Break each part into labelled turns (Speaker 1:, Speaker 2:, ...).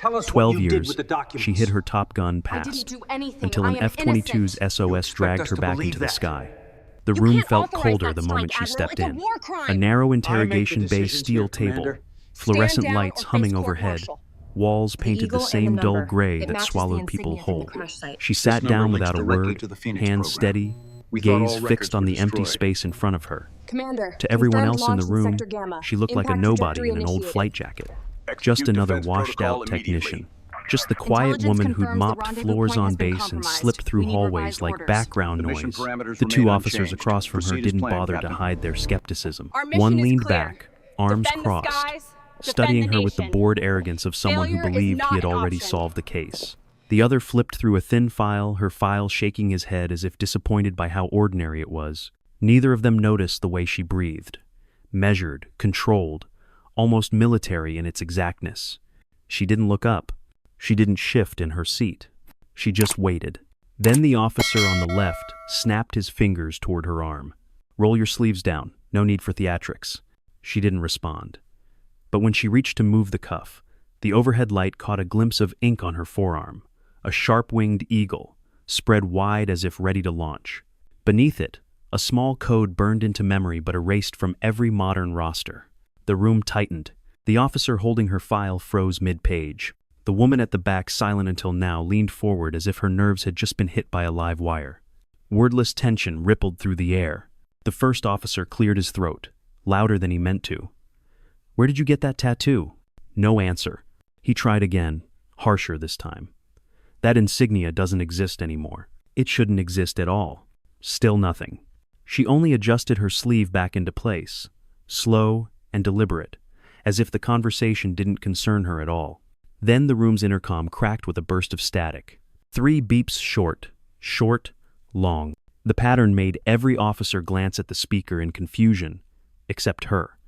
Speaker 1: Tell us what
Speaker 2: 12
Speaker 1: you did
Speaker 2: years,
Speaker 1: with the documents.
Speaker 2: she hid her Top Gun
Speaker 3: I didn't
Speaker 2: past,
Speaker 3: do anything.
Speaker 2: until
Speaker 3: I
Speaker 2: an
Speaker 3: am
Speaker 2: F-22's
Speaker 3: innocent.
Speaker 2: SOS
Speaker 1: expect
Speaker 2: dragged
Speaker 1: us
Speaker 2: her
Speaker 1: to
Speaker 2: back
Speaker 1: believe
Speaker 2: into the
Speaker 1: that?
Speaker 2: sky. The
Speaker 3: You
Speaker 2: room
Speaker 3: can't
Speaker 2: felt
Speaker 3: authorize
Speaker 2: colder
Speaker 3: that
Speaker 2: the
Speaker 3: strike,
Speaker 2: moment she
Speaker 3: Admiral.
Speaker 2: stepped
Speaker 3: It's a
Speaker 2: in.
Speaker 3: war crime.
Speaker 2: A narrow
Speaker 1: I make the
Speaker 2: interrogation bay
Speaker 1: decisions
Speaker 2: steel
Speaker 1: here,
Speaker 2: table,
Speaker 1: Commander.
Speaker 2: fluorescent
Speaker 3: Stand down
Speaker 2: lights
Speaker 3: or
Speaker 2: humming
Speaker 3: face
Speaker 2: overhead,
Speaker 3: court-martial.
Speaker 2: walls
Speaker 3: The
Speaker 2: painted the
Speaker 3: eagle and
Speaker 2: same
Speaker 3: the
Speaker 2: dull
Speaker 3: number.
Speaker 2: gray
Speaker 3: It
Speaker 2: that
Speaker 3: matches the
Speaker 2: swallowed people
Speaker 3: insignia from the
Speaker 2: whole.
Speaker 3: crash site.
Speaker 2: She sat
Speaker 1: number
Speaker 2: down
Speaker 1: links
Speaker 2: without a
Speaker 1: directly
Speaker 2: word,
Speaker 1: to the Phoenix
Speaker 2: hands
Speaker 1: program.
Speaker 2: steady,
Speaker 1: We thought
Speaker 2: gaze
Speaker 1: all
Speaker 2: fixed
Speaker 1: records
Speaker 2: on
Speaker 1: were
Speaker 2: the empty
Speaker 1: destroyed.
Speaker 2: space in front of her.
Speaker 3: Commander,
Speaker 2: To everyone
Speaker 3: confirmed
Speaker 2: else in the
Speaker 3: launch in
Speaker 2: room,
Speaker 3: Sector Gamma.
Speaker 2: she looked like a
Speaker 3: Impact
Speaker 2: nobody
Speaker 3: trajectory
Speaker 2: in an old
Speaker 3: initiated.
Speaker 2: flight jacket. Just
Speaker 1: Execute
Speaker 2: another
Speaker 1: defense protocol
Speaker 2: washed-out
Speaker 1: immediately.
Speaker 2: technician. Just the quiet
Speaker 3: Intelligence
Speaker 2: woman who'd
Speaker 3: confirms the
Speaker 2: mopped
Speaker 3: rendezvous
Speaker 2: floors
Speaker 3: point
Speaker 2: on
Speaker 3: has been
Speaker 2: base and
Speaker 3: compromised.
Speaker 2: slipped through
Speaker 3: We need
Speaker 2: hallways
Speaker 3: revised
Speaker 2: like
Speaker 3: orders.
Speaker 2: background
Speaker 1: The mission
Speaker 2: noise.
Speaker 1: parameters
Speaker 2: The two
Speaker 1: remain
Speaker 2: officers
Speaker 1: unchanged.
Speaker 2: across from her
Speaker 1: Proceed as
Speaker 2: didn't
Speaker 1: planned,
Speaker 2: bother to
Speaker 1: Captain.
Speaker 2: hide their skepticism.
Speaker 3: Our mission
Speaker 2: One
Speaker 3: is
Speaker 2: leaned
Speaker 3: clear.
Speaker 2: back, arms
Speaker 3: Defend the
Speaker 2: crossed,
Speaker 3: skies,
Speaker 2: studying
Speaker 3: defend the
Speaker 2: her with the
Speaker 3: nation.
Speaker 2: bored arrogance of someone who
Speaker 3: Failure is
Speaker 2: believed he
Speaker 3: not
Speaker 2: had
Speaker 3: an
Speaker 2: already
Speaker 3: option.
Speaker 2: solved the case. The other flipped through a thin file, her file shaking his head as if disappointed by how ordinary it was. Neither of them noticed the way she breathed. Measured, controlled, almost military in its exactness. She didn't look up. She didn't shift in her seat. She just waited. Then the officer on the left snapped his fingers toward her arm. "Roll your sleeves down. No need for theatrics." She didn't respond. But when she reached to move the cuff, the overhead light caught a glimpse of ink on her forearm, a sharp-winged eagle, spread wide as if ready to launch. Beneath it, a small code burned into memory but erased from every modern roster. The room tightened. The officer holding her file froze mid-page. The woman at the back, silent until now, leaned forward as if her nerves had just been hit by a live wire. Wordless tension rippled through the air. The first officer cleared his throat, louder than he meant to. "Where did you get that tattoo?" No answer. He tried again, harsher this time. "That insignia doesn't exist anymore. It shouldn't exist at all." Still nothing. She only adjusted her sleeve back into place, slow and deliberate, as if the conversation didn't concern her at all. Then the room's intercom cracked with a burst of static. 3 beeps short, long. The pattern made every officer glance at the speaker in confusion, except her.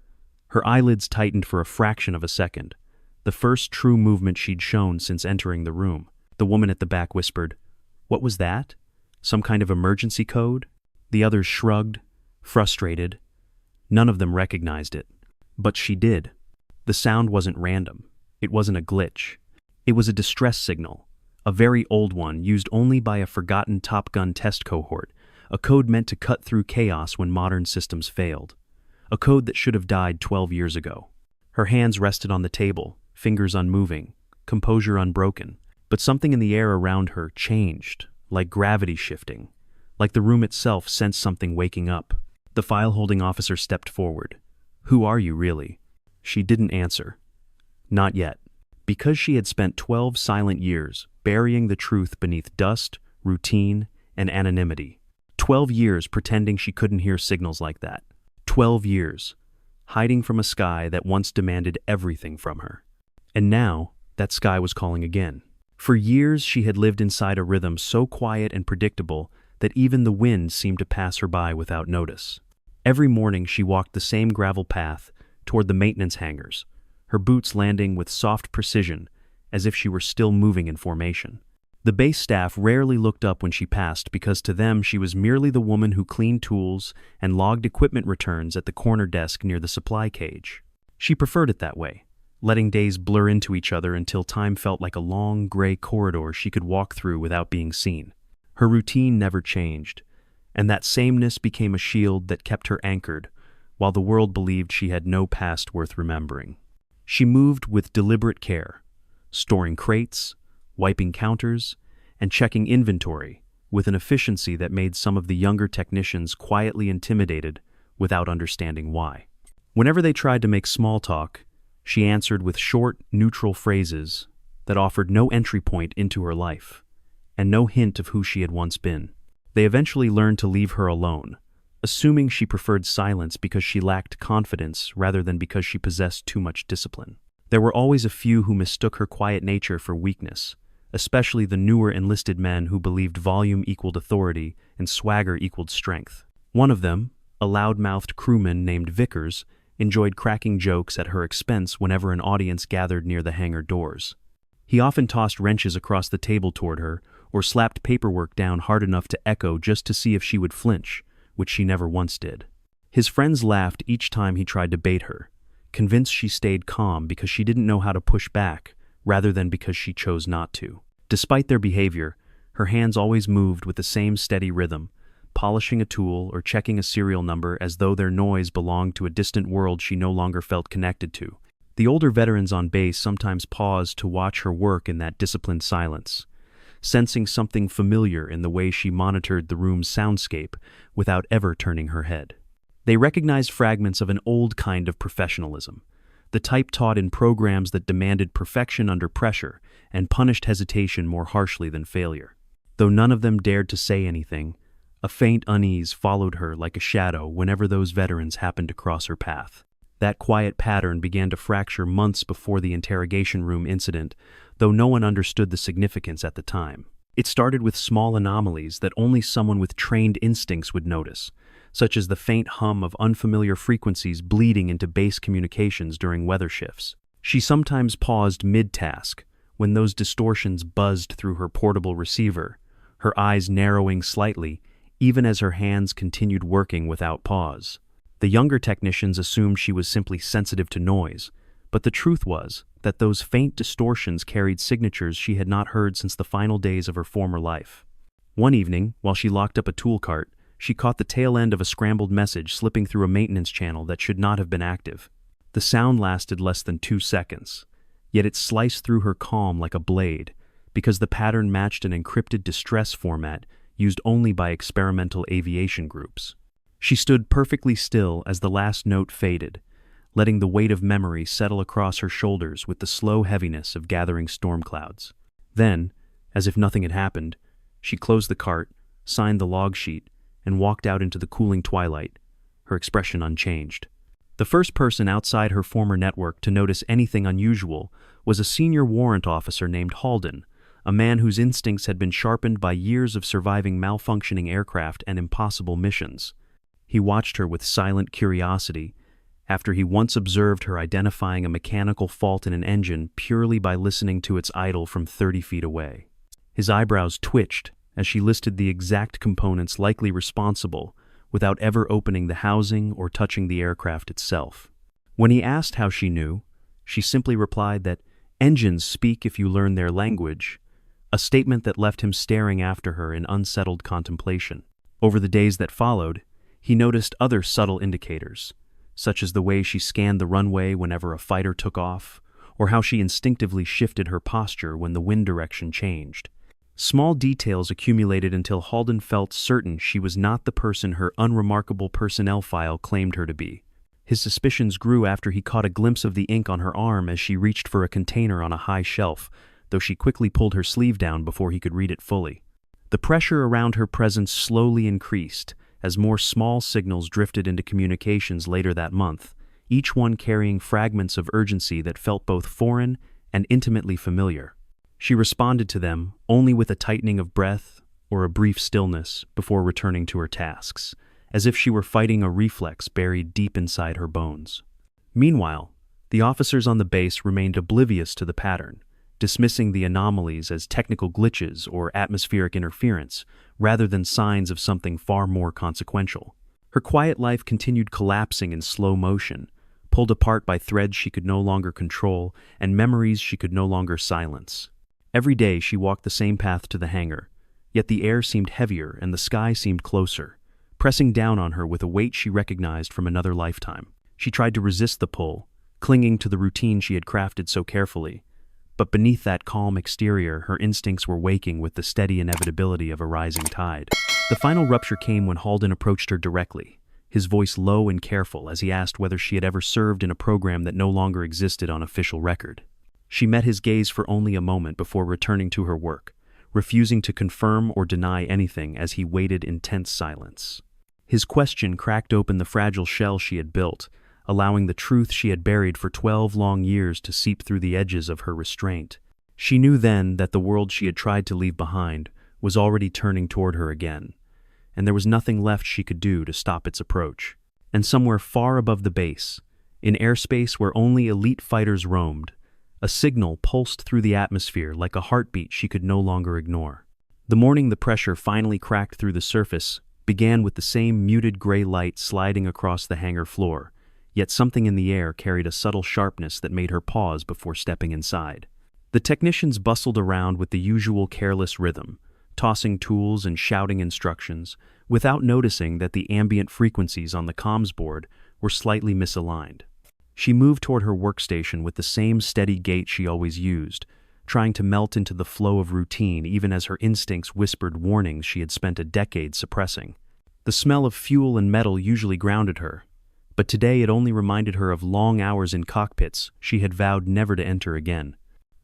Speaker 2: Her eyelids tightened for a fraction of a second, the first true movement she'd shown since entering the room. The woman at the back whispered, "What was that? Some kind of emergency code?" The others shrugged, frustrated. None of them recognized it. But she did. The sound wasn't random. It wasn't a glitch. It was a distress signal, a very old one used only by a forgotten Top Gun test cohort, a code meant to cut through chaos when modern systems failed. A code that should have died 12 years ago. Her hands rested on the table, fingers unmoving, composure unbroken. But something in the air around her changed, like gravity shifting, like the room itself sensed something waking up. The file-holding officer stepped forward. "Who are you, really?" She didn't answer. Not yet. Because she had spent 12 silent years burying the truth beneath dust, routine, and anonymity. 12 years pretending she couldn't hear signals like that. 12 years, hiding from a sky that once demanded everything from her. And now, that sky was calling again. For years she had lived inside a rhythm so quiet and predictable that even the wind seemed to pass her by without notice. Every morning she walked the same gravel path toward the maintenance hangars, her boots landing with soft precision as if she were still moving in formation. The base staff rarely looked up when she passed because to them she was merely the woman who cleaned tools and logged equipment returns at the corner desk near the supply cage. She preferred it that way, letting days blur into each other until time felt like a long, gray corridor she could walk through without being seen. Her routine never changed, and that sameness became a shield that kept her anchored, while the world believed she had no past worth remembering. She moved with deliberate care, storing crates, wiping counters, and checking inventory with an efficiency that made some of the younger technicians quietly intimidated without understanding why. Whenever they tried to make small talk, she answered with short, neutral phrases that offered no entry point into her life, and no hint of who she had once been. They eventually learned to leave her alone, assuming she preferred silence because she lacked confidence rather than because she possessed too much discipline. There were always a few who mistook her quiet nature for weakness, especially the newer enlisted men who believed volume equaled authority and swagger equaled strength. One of them, a loud-mouthed crewman named Vickers, enjoyed cracking jokes at her expense whenever an audience gathered near the hangar doors. He often tossed wrenches across the table toward her or slapped paperwork down hard enough to echo just to see if she would flinch, which she never once did. His friends laughed each time he tried to bait her, convinced she stayed calm because she didn't know how to push back rather than because she chose not to. Despite their behavior, her hands always moved with the same steady rhythm, polishing a tool or checking a serial number as though their noise belonged to a distant world she no longer felt connected to. The older veterans on base sometimes paused to watch her work in that disciplined silence, sensing something familiar in the way she monitored the room's soundscape without ever turning her head. They recognized fragments of an old kind of professionalism, the type taught in programs that demanded perfection under pressure and punished hesitation more harshly than failure. Though none of them dared to say anything, a faint unease followed her like a shadow whenever those veterans happened to cross her path. That quiet pattern began to fracture months before the interrogation room incident, though no one understood the significance at the time. It started with small anomalies that only someone with trained instincts would notice, such as the faint hum of unfamiliar frequencies bleeding into base communications during weather shifts. She sometimes paused mid-task, when those distortions buzzed through her portable receiver, her eyes narrowing slightly, even as her hands continued working without pause. The younger technicians assumed she was simply sensitive to noise, but the truth was that those faint distortions carried signatures she had not heard since the final days of her former life. One evening, while she locked up a tool cart, she caught the tail end of a scrambled message slipping through a maintenance channel that should not have been active. The sound lasted less than 2 seconds, yet it sliced through her calm like a blade, because the pattern matched an encrypted distress format used only by experimental aviation groups. She stood perfectly still as the last note faded, letting the weight of memory settle across her shoulders with the slow heaviness of gathering storm clouds. Then, as if nothing had happened, she closed the cart, signed the log sheet, and walked out into the cooling twilight, her expression unchanged. The first person outside her former network to notice anything unusual was a senior warrant officer named Halden, a man whose instincts had been sharpened by years of surviving malfunctioning aircraft and impossible missions. He watched her with silent curiosity, after he once observed her identifying a mechanical fault in an engine purely by listening to its idle from 30 feet away. His eyebrows twitched as she listed the exact components likely responsible without ever opening the housing or touching the aircraft itself. When he asked how she knew, she simply replied that engines speak if you learn their language, a statement that left him staring after her in unsettled contemplation. Over the days that followed, he noticed other subtle indicators, such as the way she scanned the runway whenever a fighter took off, or how she instinctively shifted her posture when the wind direction changed. Small details accumulated until Halden felt certain she was not the person her unremarkable personnel file claimed her to be. His suspicions grew after he caught a glimpse of the ink on her arm as she reached for a container on a high shelf, though she quickly pulled her sleeve down before he could read it fully. The pressure around her presence slowly increased as more small signals drifted into communications later that month, each one carrying fragments of urgency that felt both foreign and intimately familiar. She responded to them only with a tightening of breath or a brief stillness before returning to her tasks, as if she were fighting a reflex buried deep inside her bones. Meanwhile, the officers on the base remained oblivious to the pattern, dismissing the anomalies as technical glitches or atmospheric interference, rather than signs of something far more consequential. Her quiet life continued collapsing in slow motion, pulled apart by threads she could no longer control and memories she could no longer silence. Every day she walked the same path to the hangar, yet the air seemed heavier and the sky seemed closer, pressing down on her with a weight she recognized from another lifetime. She tried to resist the pull, clinging to the routine she had crafted so carefully, but beneath that calm exterior, her instincts were waking with the steady inevitability of a rising tide. The final rupture came when Halden approached her directly, his voice low and careful as he asked whether she had ever served in a program that no longer existed on official record. She met his gaze for only a moment before returning to her work, refusing to confirm or deny anything as he waited in tense silence. His question cracked open the fragile shell she had built, allowing the truth she had buried for 12 long years to seep through the edges of her restraint. She knew then that the world she had tried to leave behind was already turning toward her again, and there was nothing left she could do to stop its approach. And somewhere far above the base, in airspace where only elite fighters roamed, a signal pulsed through the atmosphere like a heartbeat she could no longer ignore. The morning the pressure finally cracked through the surface began with the same muted gray light sliding across the hangar floor, yet something in the air carried a subtle sharpness that made her pause before stepping inside. The technicians bustled around with the usual careless rhythm, tossing tools and shouting instructions, without noticing that the ambient frequencies on the comms board were slightly misaligned. She moved toward her workstation with the same steady gait she always used, trying to melt into the flow of routine even as her instincts whispered warnings she had spent a decade suppressing. The smell of fuel and metal usually grounded her, but today it only reminded her of long hours in cockpits she had vowed never to enter again.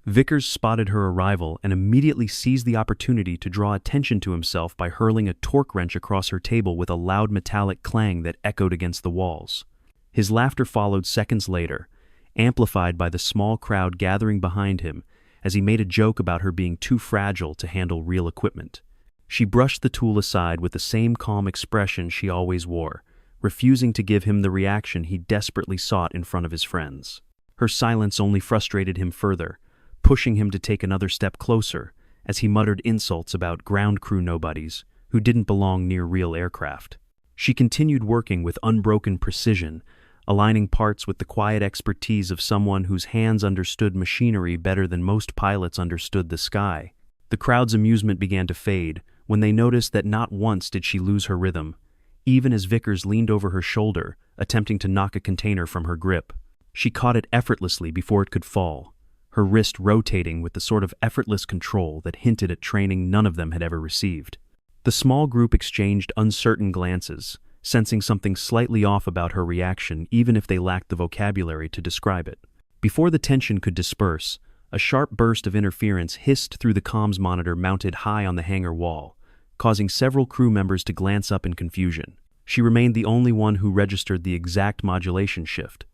Speaker 2: Vickers spotted her arrival and immediately seized the opportunity to draw attention to himself by hurling a torque wrench across her table with a loud metallic clang that echoed against the walls. His laughter followed seconds later, amplified by the small crowd gathering behind him as he made a joke about her being too fragile to handle real equipment. She brushed the tool aside with the same calm expression she always wore, refusing to give him the reaction he desperately sought in front of his friends. Her silence only frustrated him further, pushing him to take another step closer as he muttered insults about ground crew nobodies who didn't belong near real aircraft. She continued working with unbroken precision, aligning parts with the quiet expertise of someone whose hands understood machinery better than most pilots understood the sky. The crowd's amusement began to fade when they noticed that not once did she lose her rhythm, even as Vickers leaned over her shoulder, attempting to knock a container from her grip. She caught it effortlessly before it could fall, her wrist rotating with the sort of effortless control that hinted at training none of them had ever received. The small group exchanged uncertain glances, sensing something slightly off about her reaction even if they lacked the vocabulary to describe it. Before the tension could disperse, a sharp burst of interference hissed through the comms monitor mounted high on the hangar wall, causing several crew members to glance up in confusion. She remained the only one who registered the exact modulation shift,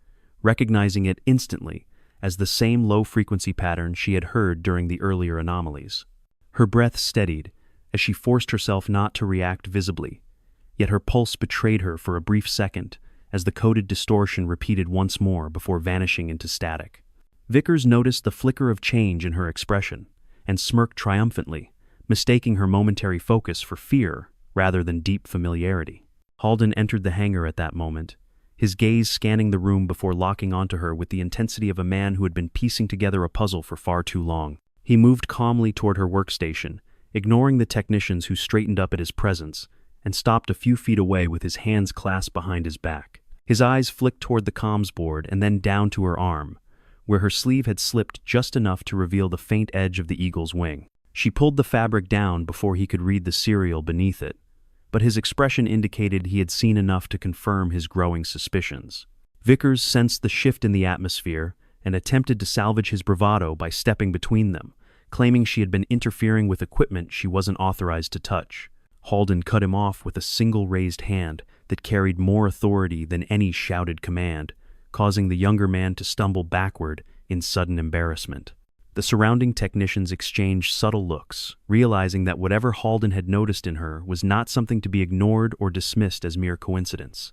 Speaker 2: recognizing it instantly as the same low-frequency pattern she had heard during the earlier anomalies. Her breath steadied as she forced herself not to react visibly, yet her pulse betrayed her for a brief second as the coded distortion repeated once more before vanishing into static. Vickers noticed the flicker of change in her expression and smirked triumphantly, mistaking her momentary focus for fear rather than deep familiarity. Halden entered the hangar at that moment, his gaze scanning the room before locking onto her with the intensity of a man who had been piecing together a puzzle for far too long. He moved calmly toward her workstation, ignoring the technicians who straightened up at his presence, and stopped a few feet away with his hands clasped behind his back. His eyes flicked toward the comms board and then down to her arm, where her sleeve had slipped just enough to reveal the faint edge of the eagle's wing. She pulled the fabric down before he could read the serial beneath it, but his expression indicated he had seen enough to confirm his growing suspicions. Vickers sensed the shift in the atmosphere and attempted to salvage his bravado by stepping between them, claiming she had been interfering with equipment she wasn't authorized to touch. Halden cut him off with a single raised hand that carried more authority than any shouted command, causing the younger man to stumble backward in sudden embarrassment. The surrounding technicians exchanged subtle looks, realizing that whatever Halden had noticed in her was not something to be ignored or dismissed as mere coincidence.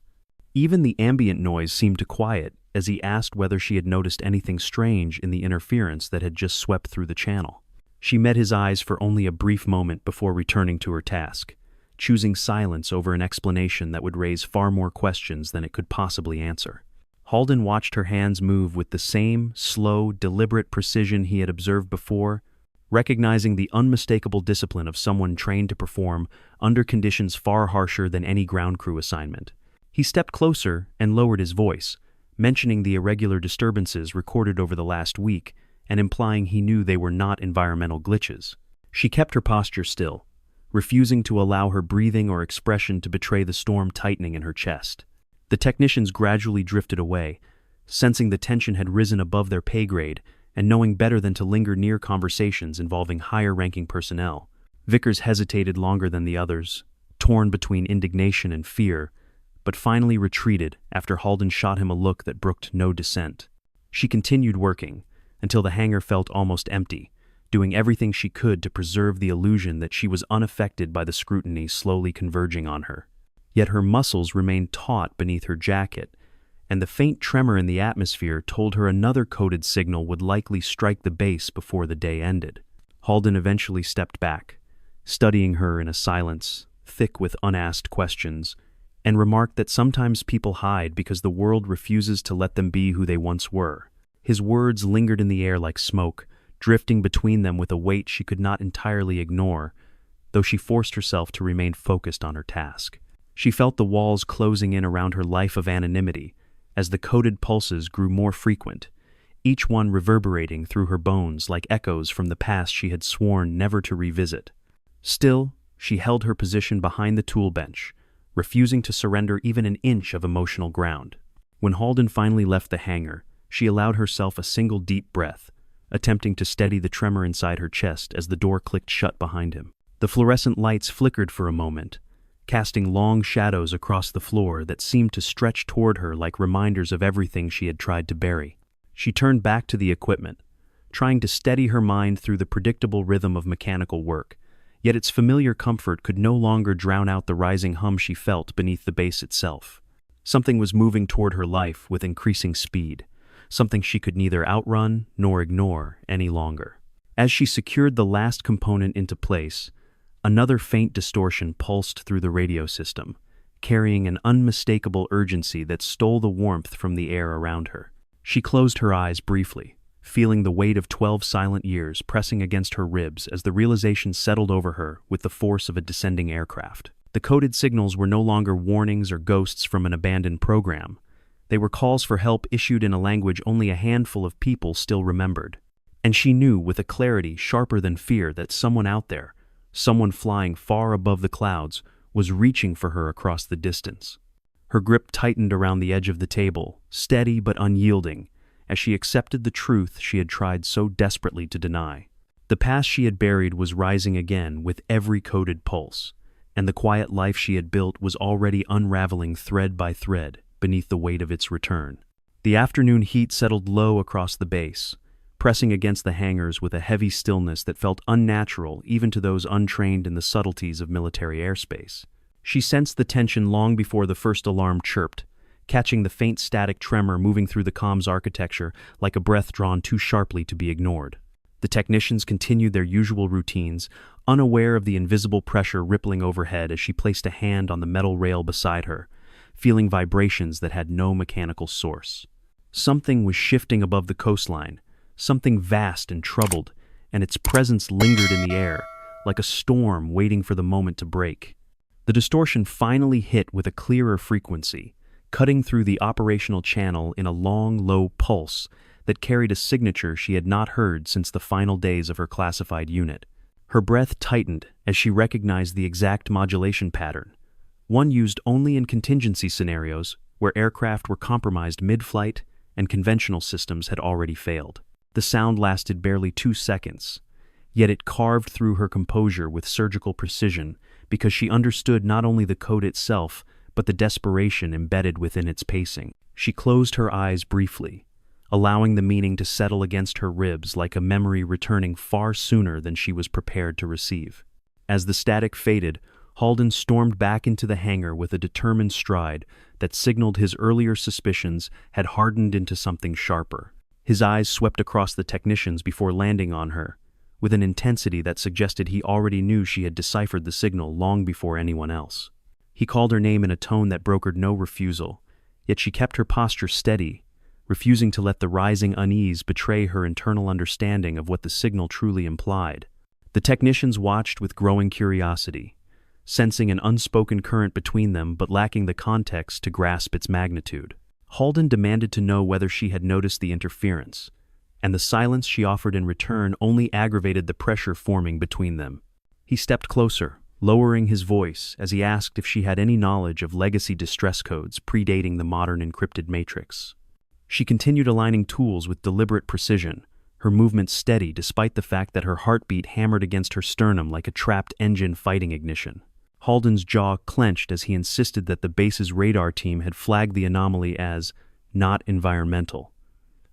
Speaker 2: Even the ambient noise seemed to quiet as he asked whether she had noticed anything strange in the interference that had just swept through the channel. She met his eyes for only a brief moment before returning to her task, choosing silence over an explanation that would raise far more questions than it could possibly answer. Halden watched her hands move with the same slow, deliberate precision he had observed before, recognizing the unmistakable discipline of someone trained to perform under conditions far harsher than any ground crew assignment. He stepped closer and lowered his voice, mentioning the irregular disturbances recorded over the last week and implying he knew they were not environmental glitches. She kept her posture still, refusing to allow her breathing or expression to betray the storm tightening in her chest. The technicians gradually drifted away, sensing the tension had risen above their pay grade and knowing better than to linger near conversations involving higher-ranking personnel. Vickers hesitated longer than the others, torn between indignation and fear, but finally retreated after Halden shot him a look that brooked no dissent. She continued working until the hangar felt almost empty, doing everything she could to preserve the illusion that she was unaffected by the scrutiny slowly converging on her. Yet her muscles remained taut beneath her jacket, and the faint tremor in the atmosphere told her another coded signal would likely strike the base before the day ended. Halden eventually stepped back, studying her in a silence thick with unasked questions, and remarked that sometimes people hide because the world refuses to let them be who they once were. His words lingered in the air like smoke, drifting between them with a weight she could not entirely ignore, though she forced herself to remain focused on her task. She felt the walls closing in around her life of anonymity as the coded pulses grew more frequent, each one reverberating through her bones like echoes from the past she had sworn never to revisit. Still, she held her position behind the tool bench, refusing to surrender even an inch of emotional ground. When Halden finally left the hangar, she allowed herself a single deep breath, attempting to steady the tremor inside her chest as the door clicked shut behind him. The fluorescent lights flickered for a moment, casting long shadows across the floor that seemed to stretch toward her like reminders of everything she had tried to bury. She turned back to the equipment, trying to steady her mind through the predictable rhythm of mechanical work, yet its familiar comfort could no longer drown out the rising hum she felt beneath the base itself. Something was moving toward her life with increasing speed, something she could neither outrun nor ignore any longer. As she secured the last component into place, another faint distortion pulsed through the radio system, carrying an unmistakable urgency that stole the warmth from the air around her. She closed her eyes briefly, feeling the weight of 12 silent years pressing against her ribs as the realization settled over her with the force of a descending aircraft. The coded signals were no longer warnings or ghosts from an abandoned program. They were calls for help issued in a language only a handful of people still remembered. And she knew with a clarity sharper than fear that someone out there, someone flying far above the clouds, was reaching for her across the distance. Her grip tightened around the edge of the table, steady but unyielding, as she accepted the truth she had tried so desperately to deny. The past she had buried was rising again with every coded pulse, and the quiet life she had built was already unraveling thread by thread beneath the weight of its return. The afternoon heat settled low across the base, pressing against the hangars with a heavy stillness that felt unnatural even to those untrained in the subtleties of military airspace. She sensed the tension long before the first alarm chirped, catching the faint static tremor moving through the comms architecture like a breath drawn too sharply to be ignored. The technicians continued their usual routines, unaware of the invisible pressure rippling overhead as she placed a hand on the metal rail beside her, feeling vibrations that had no mechanical source. Something was shifting above the coastline, something vast and troubled, and its presence lingered in the air, like a storm waiting for the moment to break. The distortion finally hit with a clearer frequency, cutting through the operational channel in a long, low pulse that carried a signature she had not heard since the final days of her classified unit. Her breath tightened as she recognized the exact modulation pattern, one used only in contingency scenarios where aircraft were compromised mid-flight and conventional systems had already failed. The sound lasted barely 2 seconds, yet it carved through her composure with surgical precision because she understood not only the code itself, but the desperation embedded within its pacing. She closed her eyes briefly, allowing the meaning to settle against her ribs like a memory returning far sooner than she was prepared to receive. As the static faded, Halden stormed back into the hangar with a determined stride that signaled his earlier suspicions had hardened into something sharper. His eyes swept across the technicians before landing on her, with an intensity that suggested he already knew she had deciphered the signal long before anyone else. He called her name in a tone that brokered no refusal, yet she kept her posture steady, refusing to let the rising unease betray her internal understanding of what the signal truly implied. The technicians watched with growing curiosity, sensing an unspoken current between them but lacking the context to grasp its magnitude. Halden demanded to know whether she had noticed the interference, and the silence she offered in return only aggravated the pressure forming between them. He stepped closer, lowering his voice as he asked if she had any knowledge of legacy distress codes predating the modern encrypted matrix. She continued aligning tools with deliberate precision, her movements steady despite the fact that her heartbeat hammered against her sternum like a trapped engine fighting ignition. Halden's jaw clenched as he insisted that the base's radar team had flagged the anomaly as not environmental,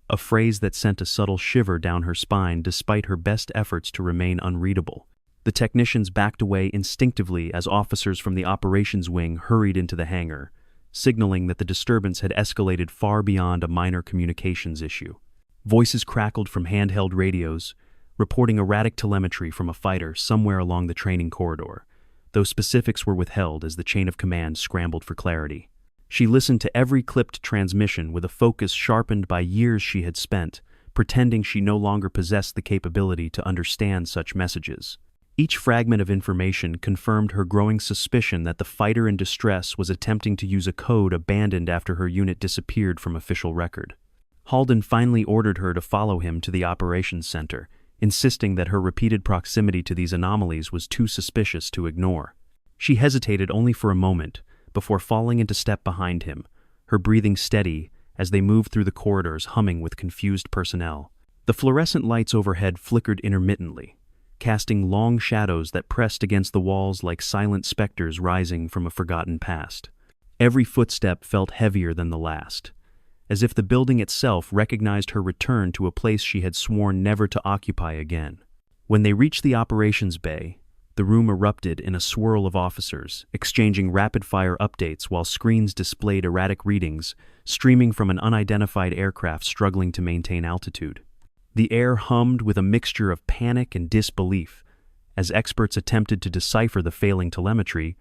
Speaker 2: a phrase that sent a subtle shiver down her spine despite her best efforts to remain unreadable. The technicians backed away instinctively as officers from the operations wing hurried into the hangar, signaling that the disturbance had escalated far beyond a minor communications issue. Voices crackled from handheld radios, reporting erratic telemetry from a fighter somewhere along the training corridor, though specifics were withheld as the chain of command scrambled for clarity. She listened to every clipped transmission with a focus sharpened by years she had spent pretending she no longer possessed the capability to understand such messages. Each fragment of information confirmed her growing suspicion that the fighter in distress was attempting to use a code abandoned after her unit disappeared from official record. Halden finally ordered her to follow him to the operations center, insisting that her repeated proximity to these anomalies was too suspicious to ignore. She hesitated only for a moment before falling into step behind him, her breathing steady as they moved through the corridors humming with confused personnel. The fluorescent lights overhead flickered intermittently, casting long shadows that pressed against the walls like silent specters rising from a forgotten past. Every footstep felt heavier than the last, as if the building itself recognized her return to a place she had sworn never to occupy again. When they reached the operations bay, the room erupted in a swirl of officers, exchanging rapid-fire updates while screens displayed erratic readings streaming from an unidentified aircraft struggling to maintain altitude. The air hummed with a mixture of panic and disbelief as experts attempted to decipher the failing telemetry,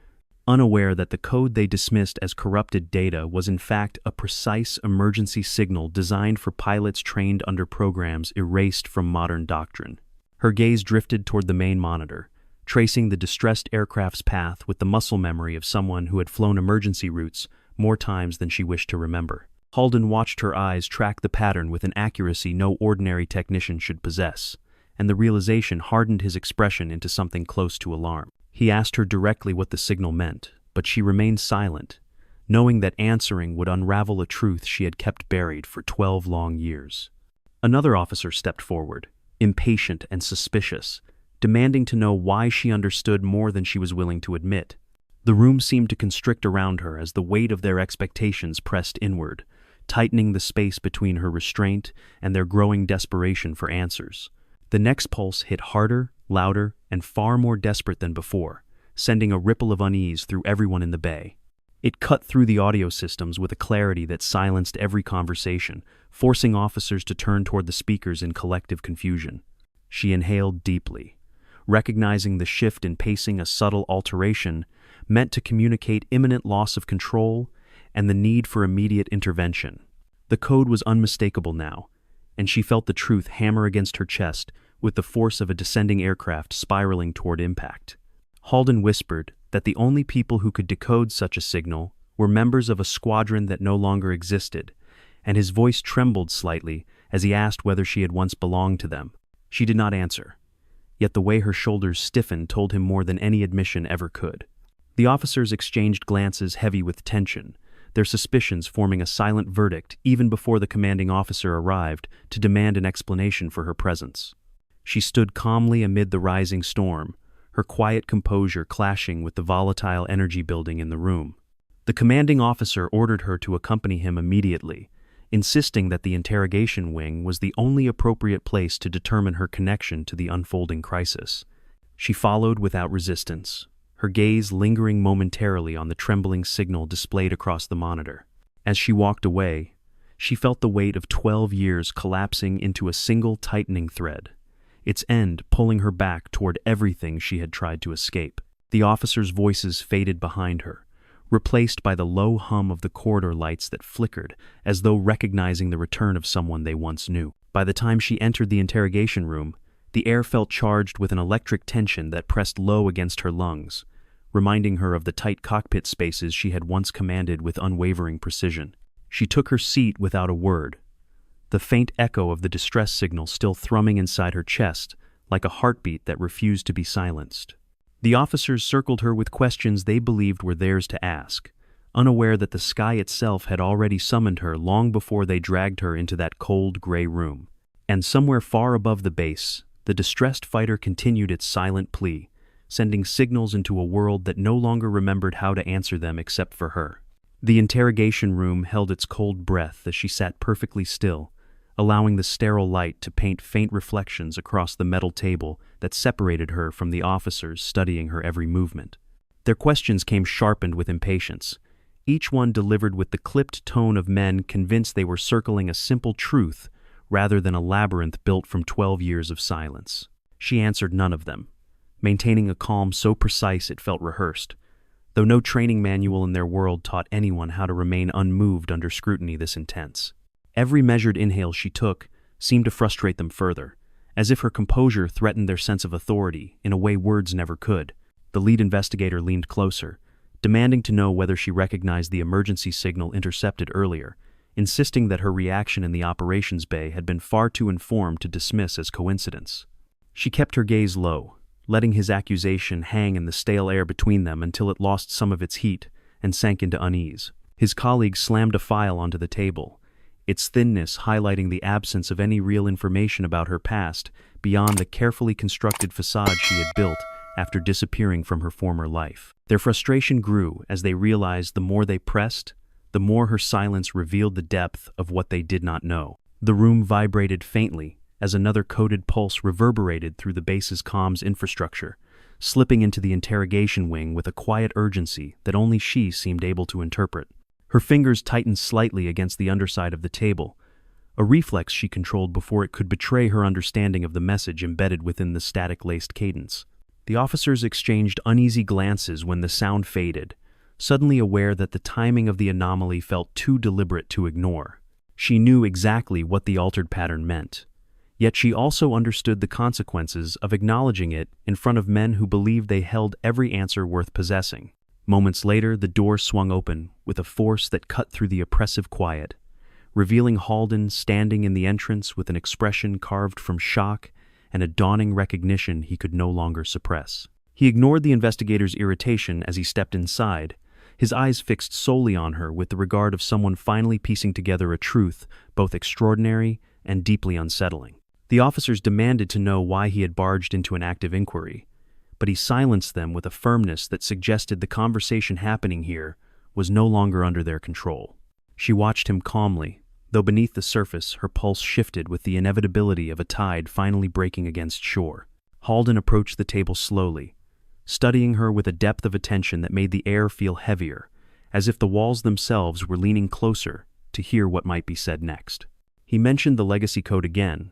Speaker 2: unaware that the code they dismissed as corrupted data was in fact a precise emergency signal designed for pilots trained under programs erased from modern doctrine. Her gaze drifted toward the main monitor, tracing the distressed aircraft's path with the muscle memory of someone who had flown emergency routes more times than she wished to remember. Halden watched her eyes track the pattern with an accuracy no ordinary technician should possess, and the realization hardened his expression into something close to alarm. He asked her directly what the signal meant, but she remained silent, knowing that answering would unravel a truth she had kept buried for 12 long years. Another officer stepped forward, impatient and suspicious, demanding to know why she understood more than she was willing to admit. The room seemed to constrict around her as the weight of their expectations pressed inward, tightening the space between her restraint and their growing desperation for answers. The next pulse hit harder, louder, and far more desperate than before, sending a ripple of unease through everyone in the bay. It cut through the audio systems with a clarity that silenced every conversation, forcing officers to turn toward the speakers in collective confusion. She inhaled deeply, recognizing the shift in pacing a subtle alteration meant to communicate imminent loss of control and the need for immediate intervention. The code was unmistakable now, and she felt the truth hammer against her chest with the force of a descending aircraft spiraling toward impact. Halden whispered that the only people who could decode such a signal were members of a squadron that no longer existed, and his voice trembled slightly as he asked whether she had once belonged to them. She did not answer, yet the way her shoulders stiffened told him more than any admission ever could. The officers exchanged glances heavy with tension, their suspicions forming a silent verdict even before the commanding officer arrived to demand an explanation for her presence. She stood calmly amid the rising storm, her quiet composure clashing with the volatile energy building in the room. The commanding officer ordered her to accompany him immediately, insisting that the interrogation wing was the only appropriate place to determine her connection to the unfolding crisis. She followed without resistance, her gaze lingering momentarily on the trembling signal displayed across the monitor. As she walked away, she felt the weight of 12 years collapsing into a single tightening thread, its end pulling her back toward everything she had tried to escape. The officers' voices faded behind her, replaced by the low hum of the corridor lights that flickered as though recognizing the return of someone they once knew. By the time she entered the interrogation room, the air felt charged with an electric tension that pressed low against her lungs, reminding her of the tight cockpit spaces she had once commanded with unwavering precision. She took her seat without a word, the faint echo of the distress signal still thrumming inside her chest like a heartbeat that refused to be silenced. The officers circled her with questions they believed were theirs to ask, unaware that the sky itself had already summoned her long before they dragged her into that cold, gray room. And somewhere far above the base, the distressed fighter continued its silent plea, sending signals into a world that no longer remembered how to answer them except for her. The interrogation room held its cold breath as she sat perfectly still, allowing the sterile light to paint faint reflections across the metal table that separated her from the officers studying her every movement. Their questions came sharpened with impatience, each one delivered with the clipped tone of men convinced they were circling a simple truth rather than a labyrinth built from 12 years of silence. She answered none of them, maintaining a calm so precise it felt rehearsed, though no training manual in their world taught anyone how to remain unmoved under scrutiny this intense. Every measured inhale she took seemed to frustrate them further, as if her composure threatened their sense of authority in a way words never could. The lead investigator leaned closer, demanding to know whether she recognized the emergency signal intercepted earlier, insisting that her reaction in the operations bay had been far too informed to dismiss as coincidence. She kept her gaze low, letting his accusation hang in the stale air between them until it lost some of its heat and sank into unease. His colleague slammed a file onto the table, its thinness highlighting the absence of any real information about her past beyond the carefully constructed facade she had built after disappearing from her former life. Their frustration grew as they realized the more they pressed, the more her silence revealed the depth of what they did not know. The room vibrated faintly as another coded pulse reverberated through the base's comms infrastructure, slipping into the interrogation wing with a quiet urgency that only she seemed able to interpret. Her fingers tightened slightly against the underside of the table, a reflex she controlled before it could betray her understanding of the message embedded within the static-laced cadence. The officers exchanged uneasy glances when the sound faded, suddenly aware that the timing of the anomaly felt too deliberate to ignore. She knew exactly what the altered pattern meant, yet she also understood the consequences of acknowledging it in front of men who believed they held every answer worth possessing. Moments later, the door swung open with a force that cut through the oppressive quiet, revealing Halden standing in the entrance with an expression carved from shock and a dawning recognition he could no longer suppress. He ignored the investigator's irritation as he stepped inside, his eyes fixed solely on her with the regard of someone finally piecing together a truth both extraordinary and deeply unsettling. The officers demanded to know why he had barged into an active inquiry, but he silenced them with a firmness that suggested the conversation happening here was no longer under their control. She watched him calmly, though beneath the surface her pulse shifted with the inevitability of a tide finally breaking against shore. Halden approached the table slowly, studying her with a depth of attention that made the air feel heavier, as if the walls themselves were leaning closer to hear what might be said next. He mentioned the legacy code again,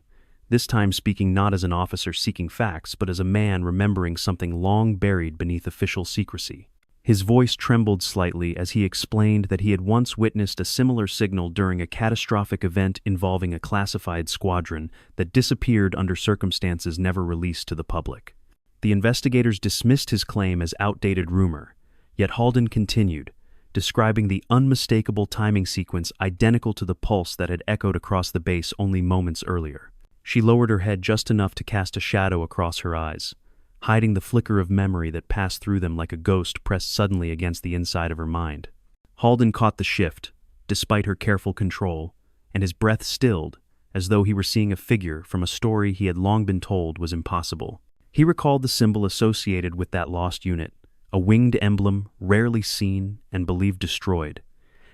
Speaker 2: this time speaking not as an officer seeking facts, but as a man remembering something long buried beneath official secrecy. His voice trembled slightly as he explained that he had once witnessed a similar signal during a catastrophic event involving a classified squadron that disappeared under circumstances never released to the public. The investigators dismissed his claim as outdated rumor, yet Halden continued, describing the unmistakable timing sequence identical to the pulse that had echoed across the base only moments earlier. She lowered her head just enough to cast a shadow across her eyes, hiding the flicker of memory that passed through them like a ghost pressed suddenly against the inside of her mind. Halden caught the shift, despite her careful control, and his breath stilled, as though he were seeing a figure from a story he had long been told was impossible. He recalled the symbol associated with that lost unit, a winged emblem rarely seen and believed destroyed,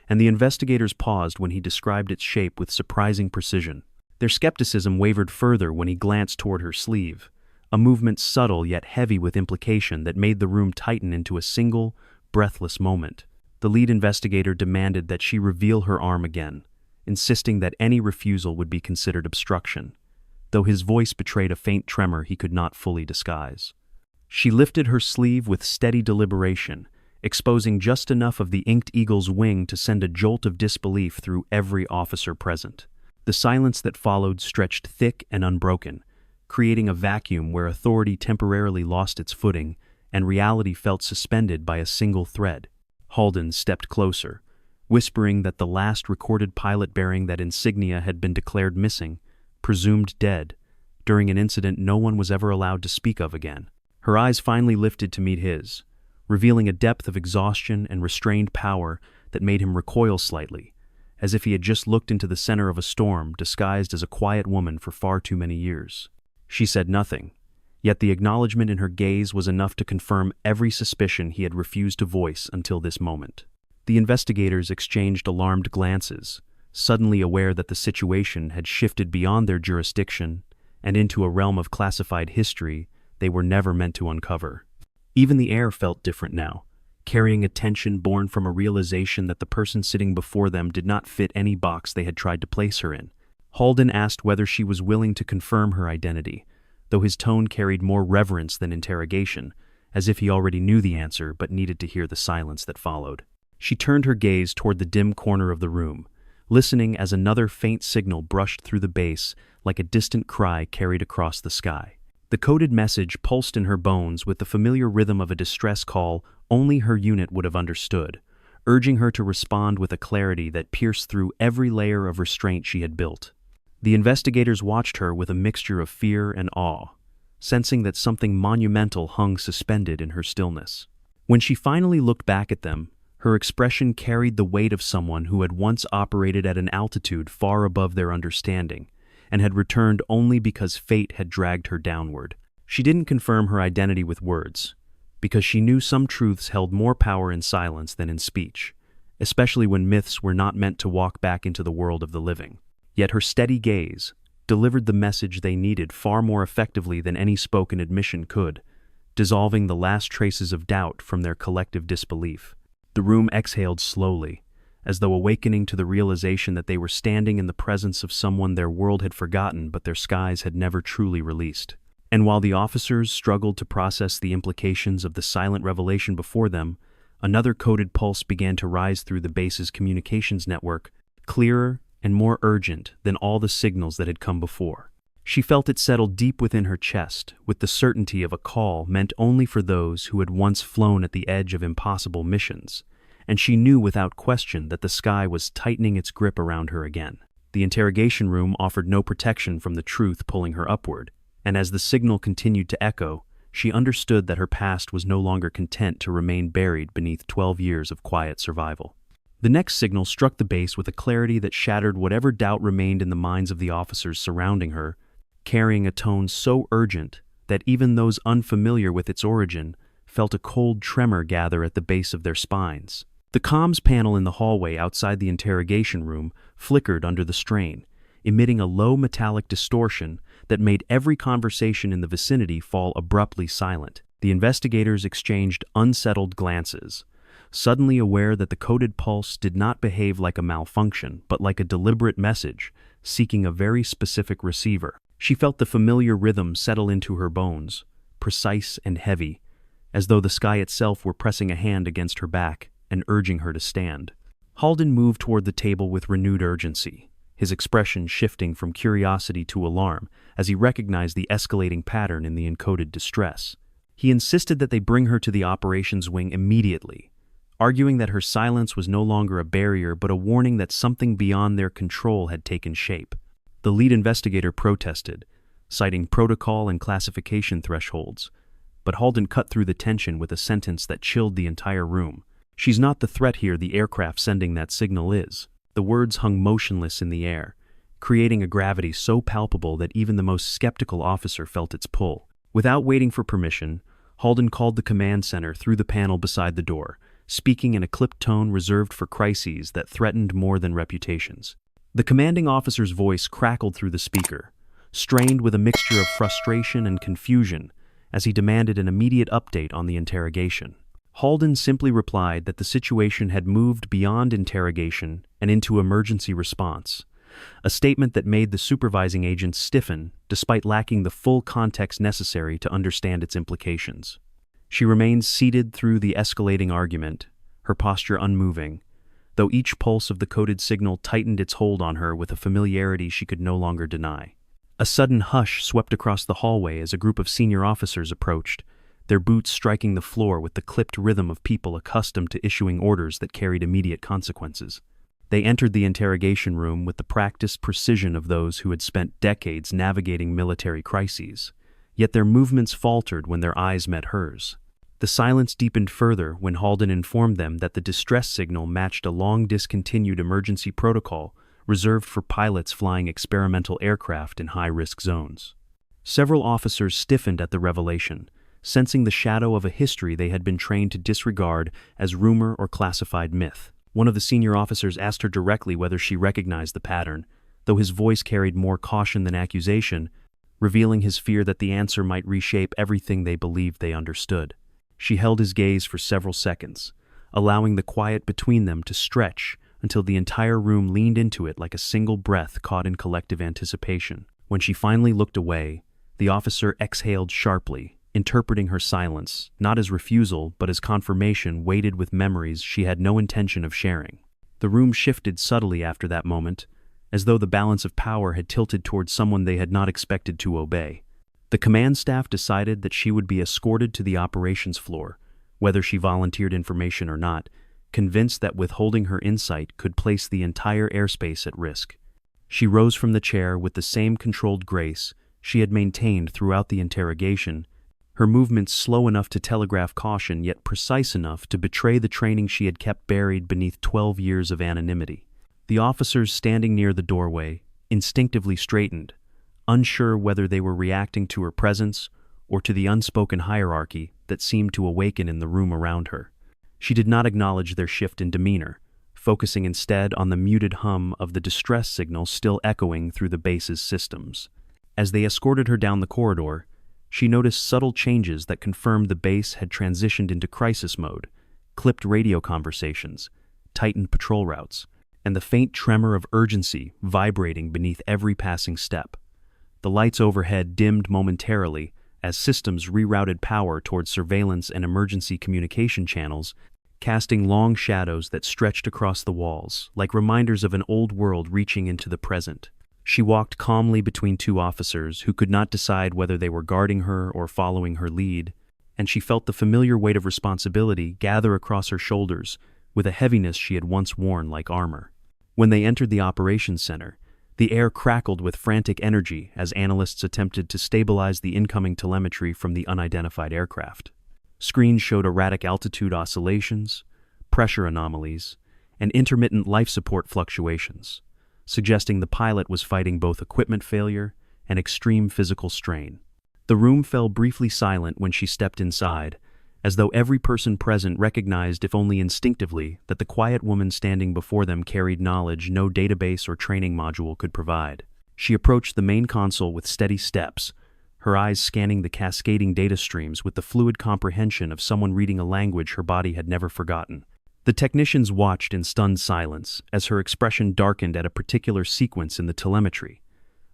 Speaker 2: and the investigators paused when he described its shape with surprising precision. Their skepticism wavered further when he glanced toward her sleeve, a movement subtle yet heavy with implication that made the room tighten into a single, breathless moment. The lead investigator demanded that she reveal her arm again, insisting that any refusal would be considered obstruction, though his voice betrayed a faint tremor he could not fully disguise. She lifted her sleeve with steady deliberation, exposing just enough of the inked eagle's wing to send a jolt of disbelief through every officer present. The silence that followed stretched thick and unbroken, creating a vacuum where authority temporarily lost its footing and reality felt suspended by a single thread. Halden stepped closer, whispering that the last recorded pilot bearing that insignia had been declared missing, presumed dead, during an incident no one was ever allowed to speak of again. Her eyes finally lifted to meet his, revealing a depth of exhaustion and restrained power that made him recoil slightly, as if he had just looked into the center of a storm disguised as a quiet woman for far too many years. She said nothing, yet the acknowledgement in her gaze was enough to confirm every suspicion he had refused to voice until this moment. The investigators exchanged alarmed glances, suddenly aware that the situation had shifted beyond their jurisdiction and into a realm of classified history they were never meant to uncover. Even the air felt different now, carrying a tension born from a realization that the person sitting before them did not fit any box they had tried to place her in. Halden asked whether she was willing to confirm her identity, though his tone carried more reverence than interrogation, as if he already knew the answer but needed to hear the silence that followed. She turned her gaze toward the dim corner of the room, listening as another faint signal brushed through the base like a distant cry carried across the sky. The coded message pulsed in her bones with the familiar rhythm of a distress call only her unit would have understood, urging her to respond with a clarity that pierced through every layer of restraint she had built. The investigators watched her with a mixture of fear and awe, sensing that something monumental hung suspended in her stillness. When she finally looked back at them, her expression carried the weight of someone who had once operated at an altitude far above their understanding, and had returned only because fate had dragged her downward. She didn't confirm her identity with words, because she knew some truths held more power in silence than in speech, especially when myths were not meant to walk back into the world of the living. Yet her steady gaze delivered the message they needed far more effectively than any spoken admission could, dissolving the last traces of doubt from their collective disbelief. The room exhaled slowly, as though awakening to the realization that they were standing in the presence of someone their world had forgotten but their skies had never truly released. And while the officers struggled to process the implications of the silent revelation before them, another coded pulse began to rise through the base's communications network, clearer and more urgent than all the signals that had come before. She felt it settle deep within her chest, with the certainty of a call meant only for those who had once flown at the edge of impossible missions, and she knew without question that the sky was tightening its grip around her again. The interrogation room offered no protection from the truth pulling her upward, and as the signal continued to echo, she understood that her past was no longer content to remain buried beneath 12 years of quiet survival. The next signal struck the base with a clarity that shattered whatever doubt remained in the minds of the officers surrounding her, carrying a tone so urgent that even those unfamiliar with its origin felt a cold tremor gather at the base of their spines. The comms panel in the hallway outside the interrogation room flickered under the strain, emitting a low metallic distortion that made every conversation in the vicinity fall abruptly silent. The investigators exchanged unsettled glances, suddenly aware that the coded pulse did not behave like a malfunction, but like a deliberate message, seeking a very specific receiver. She felt the familiar rhythm settle into her bones, precise and heavy, as though the sky itself were pressing a hand against her back and urging her to stand. Halden moved toward the table with renewed urgency, his expression shifting from curiosity to alarm as he recognized the escalating pattern in the encoded distress. He insisted that they bring her to the operations wing immediately, arguing that her silence was no longer a barrier but a warning that something beyond their control had taken shape. The lead investigator protested, citing protocol and classification thresholds, but Halden cut through the tension with a sentence that chilled the entire room. "She's not the threat here the aircraft sending that signal is." The words hung motionless in the air, creating a gravity so palpable that even the most skeptical officer felt its pull. Without waiting for permission, Halden called the command center through the panel beside the door, speaking in a clipped tone reserved for crises that threatened more than reputations. The commanding officer's voice crackled through the speaker, strained with a mixture of frustration and confusion, as he demanded an immediate update on the interrogation. Halden simply replied that the situation had moved beyond interrogation and into emergency response, a statement that made the supervising agent stiffen despite lacking the full context necessary to understand its implications. She remained seated through the escalating argument, her posture unmoving, though each pulse of the coded signal tightened its hold on her with a familiarity she could no longer deny. A sudden hush swept across the hallway as a group of senior officers approached, their boots striking the floor with the clipped rhythm of people accustomed to issuing orders that carried immediate consequences. They entered the interrogation room with the practiced precision of those who had spent decades navigating military crises, yet their movements faltered when their eyes met hers. The silence deepened further when Halden informed them that the distress signal matched a long-discontinued emergency protocol reserved for pilots flying experimental aircraft in high-risk zones. Several officers stiffened at the revelation, sensing the shadow of a history they had been trained to disregard as rumor or classified myth. One of the senior officers asked her directly whether she recognized the pattern, though his voice carried more caution than accusation, revealing his fear that the answer might reshape everything they believed they understood. She held his gaze for several seconds, allowing the quiet between them to stretch until the entire room leaned into it like a single breath caught in collective anticipation. When she finally looked away, the officer exhaled sharply, interpreting her silence, not as refusal but as confirmation weighted with memories she had no intention of sharing. The room shifted subtly after that moment, as though the balance of power had tilted towards someone they had not expected to obey. The command staff decided that she would be escorted to the operations floor, whether she volunteered information or not, convinced that withholding her insight could place the entire airspace at risk. She rose from the chair with the same controlled grace she had maintained throughout the interrogation, her movements slow enough to telegraph caution yet precise enough to betray the training she had kept buried beneath 12 years of anonymity. The officers standing near the doorway instinctively straightened, unsure whether they were reacting to her presence or to the unspoken hierarchy that seemed to awaken in the room around her. She did not acknowledge their shift in demeanor, focusing instead on the muted hum of the distress signal still echoing through the base's systems. As they escorted her down the corridor, she noticed subtle changes that confirmed the base had transitioned into crisis mode: clipped radio conversations, tightened patrol routes, and the faint tremor of urgency vibrating beneath every passing step. The lights overhead dimmed momentarily as systems rerouted power towards surveillance and emergency communication channels, casting long shadows that stretched across the walls, like reminders of an old world reaching into the present. She walked calmly between two officers who could not decide whether they were guarding her or following her lead, and she felt the familiar weight of responsibility gather across her shoulders with a heaviness she had once worn like armor. When they entered the operations center, the air crackled with frantic energy as analysts attempted to stabilize the incoming telemetry from the unidentified aircraft. Screens showed erratic altitude oscillations, pressure anomalies, and intermittent life support fluctuations, suggesting the pilot was fighting both equipment failure and extreme physical strain. The room fell briefly silent when she stepped inside, as though every person present recognized, if only instinctively, that the quiet woman standing before them carried knowledge no database or training module could provide. She approached the main console with steady steps, her eyes scanning the cascading data streams with the fluid comprehension of someone reading a language her body had never forgotten. The technicians watched in stunned silence as her expression darkened at a particular sequence in the telemetry.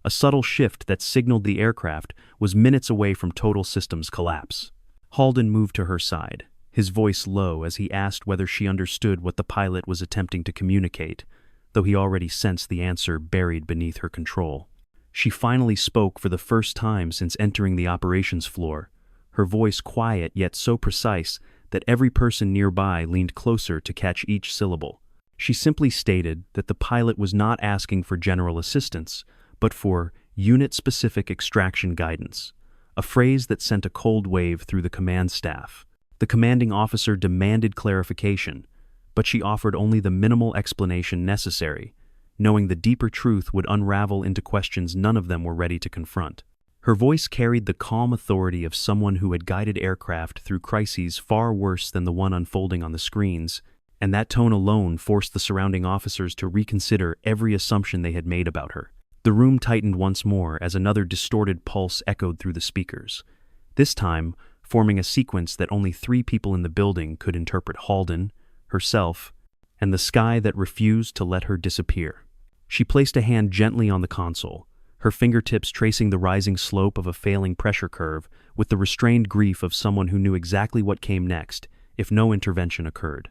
Speaker 2: A subtle shift that signaled the aircraft was minutes away from total systems collapse. Halden moved to her side, his voice low as he asked whether she understood what the pilot was attempting to communicate, though he already sensed the answer buried beneath her control. She finally spoke for the first time since entering the operations floor, her voice quiet yet so precise that every person nearby leaned closer to catch each syllable. She simply stated that the pilot was not asking for general assistance, but for unit-specific extraction guidance, a phrase that sent a cold wave through the command staff. The commanding officer demanded clarification, but she offered only the minimal explanation necessary, knowing the deeper truth would unravel into questions none of them were ready to confront. Her voice carried the calm authority of someone who had guided aircraft through crises far worse than the one unfolding on the screens, and that tone alone forced the surrounding officers to reconsider every assumption they had made about her. The room tightened once more as another distorted pulse echoed through the speakers, this time forming a sequence that only 3 people in the building could interpret: Halden, herself, and the sky that refused to let her disappear. She placed a hand gently on the console, her fingertips tracing the rising slope of a failing pressure curve with the restrained grief of someone who knew exactly what came next if no intervention occurred.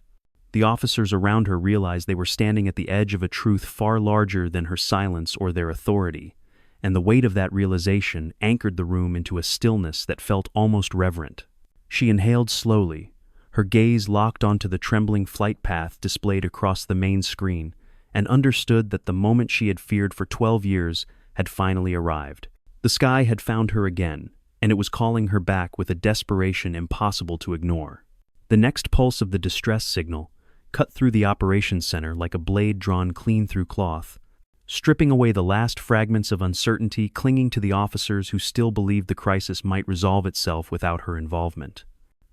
Speaker 2: The officers around her realized they were standing at the edge of a truth far larger than her silence or their authority, and the weight of that realization anchored the room into a stillness that felt almost reverent. She inhaled slowly, her gaze locked onto the trembling flight path displayed across the main screen, and understood that the moment she had feared for 12 years had finally arrived. The sky had found her again, and it was calling her back with a desperation impossible to ignore. The next pulse of the distress signal cut through the operations center like a blade drawn clean through cloth, stripping away the last fragments of uncertainty clinging to the officers who still believed the crisis might resolve itself without her involvement.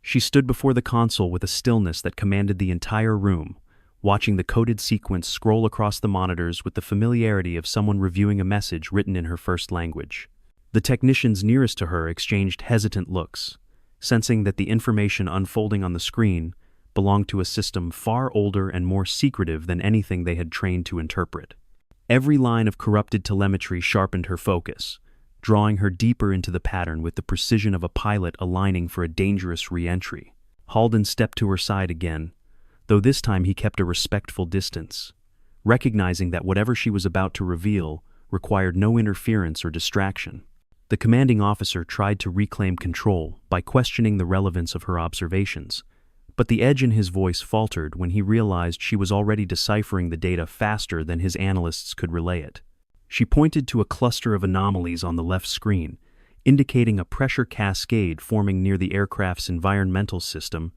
Speaker 2: She stood before the console with a stillness that commanded the entire room, watching the coded sequence scroll across the monitors with the familiarity of someone reviewing a message written in her first language. The technicians nearest to her exchanged hesitant looks, sensing that the information unfolding on the screen belonged to a system far older and more secretive than anything they had trained to interpret. Every line of corrupted telemetry sharpened her focus, drawing her deeper into the pattern with the precision of a pilot aligning for a dangerous re-entry. Halden stepped to her side again, though this time he kept a respectful distance, recognizing that whatever she was about to reveal required no interference or distraction. The commanding officer tried to reclaim control by questioning the relevance of her observations, but the edge in his voice faltered when he realized she was already deciphering the data faster than his analysts could relay it. She pointed to a cluster of anomalies on the left screen, indicating a pressure cascade forming near the aircraft's environmental system,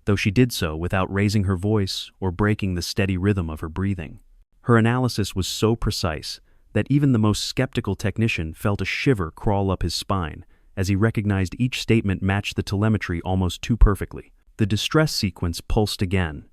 Speaker 2: though she did so without raising her voice or breaking the steady rhythm of her breathing. Her analysis was so precise that even the most skeptical technician felt a shiver crawl up his spine as he recognized each statement matched the telemetry almost too perfectly. The distress sequence pulsed again,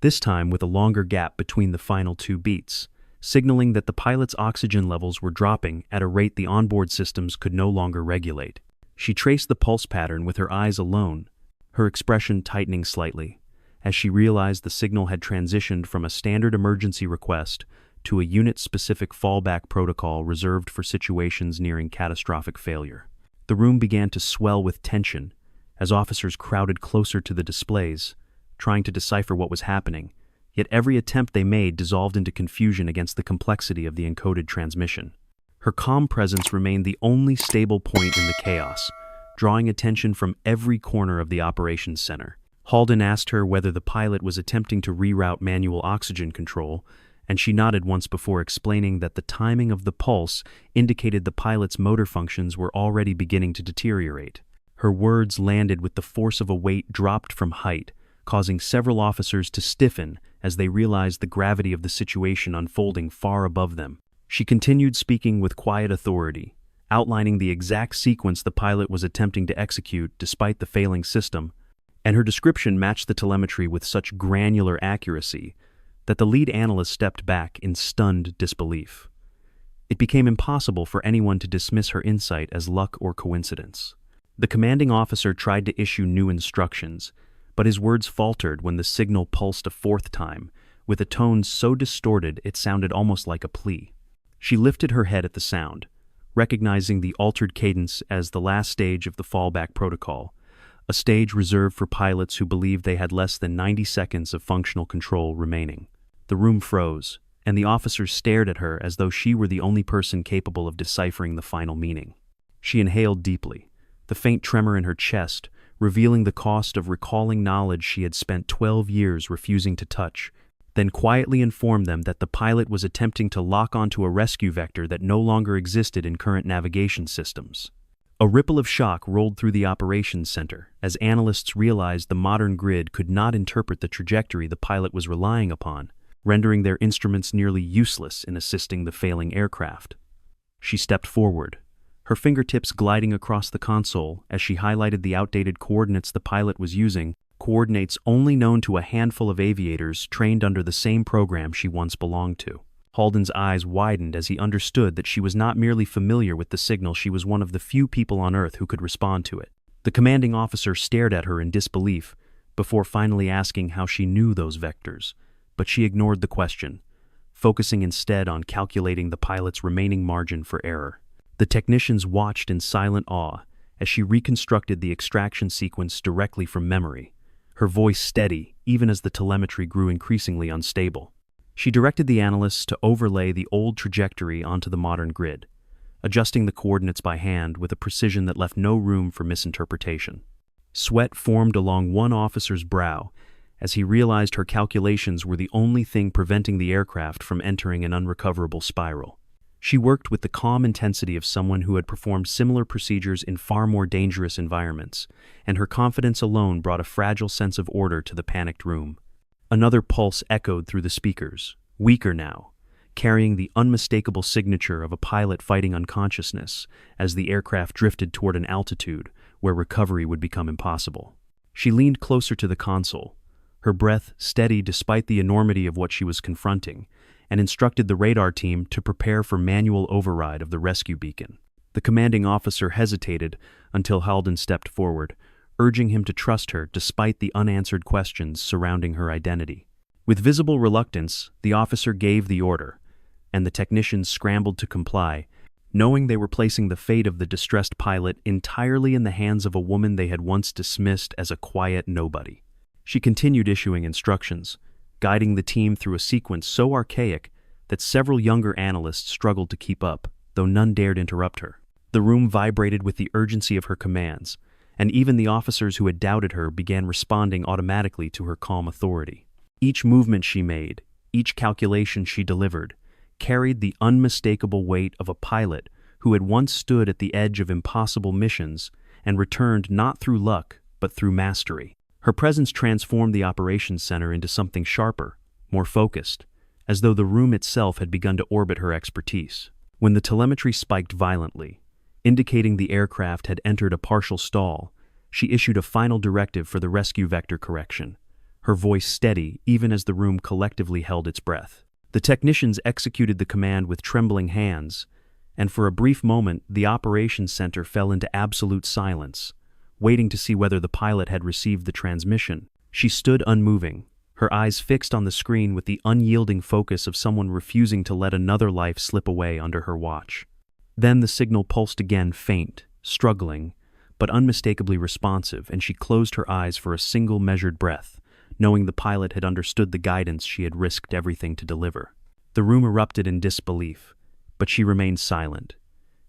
Speaker 2: this time with a longer gap between the final two beats, signaling that the pilot's oxygen levels were dropping at a rate the onboard systems could no longer regulate. She traced the pulse pattern with her eyes alone, her expression tightening slightly, as she realized the signal had transitioned from a standard emergency request to a unit-specific fallback protocol reserved for situations nearing catastrophic failure. The room began to swell with tension as officers crowded closer to the displays, trying to decipher what was happening, yet every attempt they made dissolved into confusion against the complexity of the encoded transmission. Her calm presence remained the only stable point in the chaos, drawing attention from every corner of the operations center. Halden asked her whether the pilot was attempting to reroute manual oxygen control, and she nodded once before explaining that the timing of the pulse indicated the pilot's motor functions were already beginning to deteriorate. Her words landed with the force of a weight dropped from height, causing several officers to stiffen as they realized the gravity of the situation unfolding far above them. She continued speaking with quiet authority, outlining the exact sequence the pilot was attempting to execute despite the failing system, and her description matched the telemetry with such granular accuracy that the lead analyst stepped back in stunned disbelief. It became impossible for anyone to dismiss her insight as luck or coincidence. The commanding officer tried to issue new instructions, but his words faltered when the signal pulsed a fourth time, with a tone so distorted it sounded almost like a plea. She lifted her head at the sound, recognizing the altered cadence as the last stage of the fallback protocol, a stage reserved for pilots who believed they had less than 90 seconds of functional control remaining. The room froze, and the officers stared at her as though she were the only person capable of deciphering the final meaning. She inhaled deeply, the faint tremor in her chest revealing the cost of recalling knowledge she had spent 12 years refusing to touch, then quietly informed them that the pilot was attempting to lock onto a rescue vector that no longer existed in current navigation systems. A ripple of shock rolled through the operations center as analysts realized the modern grid could not interpret the trajectory the pilot was relying upon, rendering their instruments nearly useless in assisting the failing aircraft. She stepped forward, her fingertips gliding across the console as she highlighted the outdated coordinates the pilot was using, coordinates only known to a handful of aviators trained under the same program she once belonged to. Halden's eyes widened as he understood that she was not merely familiar with the signal, she was one of the few people on Earth who could respond to it. The commanding officer stared at her in disbelief, before finally asking how she knew those vectors, but she ignored the question, focusing instead on calculating the pilot's remaining margin for error. The technicians watched in silent awe as she reconstructed the extraction sequence directly from memory, her voice steady even as the telemetry grew increasingly unstable. She directed the analysts to overlay the old trajectory onto the modern grid, adjusting the coordinates by hand with a precision that left no room for misinterpretation. Sweat formed along one officer's brow as he realized her calculations were the only thing preventing the aircraft from entering an unrecoverable spiral. She worked with the calm intensity of someone who had performed similar procedures in far more dangerous environments, and her confidence alone brought a fragile sense of order to the panicked room. Another pulse echoed through the speakers, weaker now, carrying the unmistakable signature of a pilot fighting unconsciousness as the aircraft drifted toward an altitude where recovery would become impossible. She leaned closer to the console, her breath steady despite the enormity of what she was confronting, and instructed the radar team to prepare for manual override of the rescue beacon. The commanding officer hesitated until Halden stepped forward, urging him to trust her despite the unanswered questions surrounding her identity. With visible reluctance, the officer gave the order, and the technicians scrambled to comply, knowing they were placing the fate of the distressed pilot entirely in the hands of a woman they had once dismissed as a quiet nobody. She continued issuing instructions, guiding the team through a sequence so archaic that several younger analysts struggled to keep up, though none dared interrupt her. The room vibrated with the urgency of her commands, and even the officers who had doubted her began responding automatically to her calm authority. Each movement she made, each calculation she delivered, carried the unmistakable weight of a pilot who had once stood at the edge of impossible missions and returned not through luck, but through mastery. Her presence transformed the operations center into something sharper, more focused, as though the room itself had begun to orbit her expertise. When the telemetry spiked violently, indicating the aircraft had entered a partial stall, she issued a final directive for the rescue vector correction, her voice steady even as the room collectively held its breath. The technicians executed the command with trembling hands, and for a brief moment the operations center fell into absolute silence, waiting to see whether the pilot had received the transmission. She stood unmoving, her eyes fixed on the screen with the unyielding focus of someone refusing to let another life slip away under her watch. Then the signal pulsed again, faint, struggling, but unmistakably responsive, and she closed her eyes for a single measured breath, knowing the pilot had understood the guidance she had risked everything to deliver. The room erupted in disbelief, but she remained silent,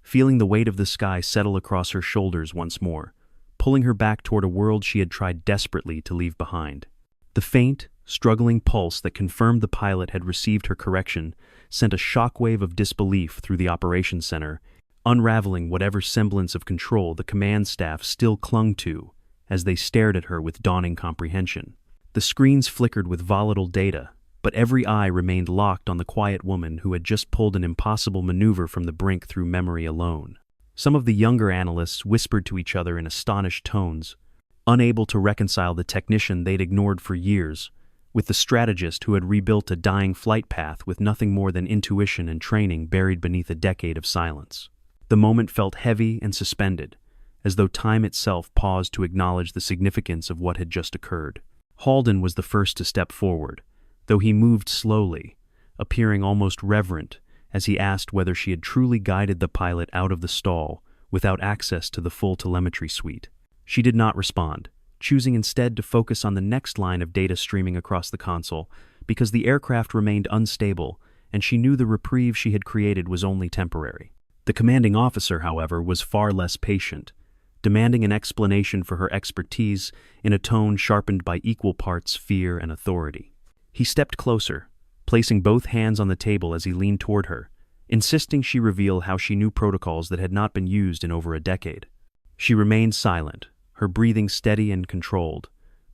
Speaker 2: feeling the weight of the sky settle across her shoulders once more, pulling her back toward a world she had tried desperately to leave behind. The faint, struggling pulse that confirmed the pilot had received her correction sent a shockwave of disbelief through the operations center, unraveling whatever semblance of control the command staff still clung to as they stared at her with dawning comprehension. The screens flickered with volatile data, but every eye remained locked on the quiet woman who had just pulled an impossible maneuver from the brink through memory alone. Some of the younger analysts whispered to each other in astonished tones, unable to reconcile the technician they'd ignored for years with the strategist who had rebuilt a dying flight path with nothing more than intuition and training buried beneath a decade of silence. The moment felt heavy and suspended, as though time itself paused to acknowledge the significance of what had just occurred. Halden was the first to step forward, though he moved slowly, appearing almost reverent as he asked whether she had truly guided the pilot out of the stall without access to the full telemetry suite. She did not respond, choosing instead to focus on the next line of data streaming across the console because the aircraft remained unstable and she knew the reprieve she had created was only temporary. The commanding officer, however, was far less patient, demanding an explanation for her expertise in a tone sharpened by equal parts fear and authority. He stepped closer, placing both hands on the table as he leaned toward her, insisting she reveal how she knew protocols that had not been used in over a decade. She remained silent, her breathing steady and controlled,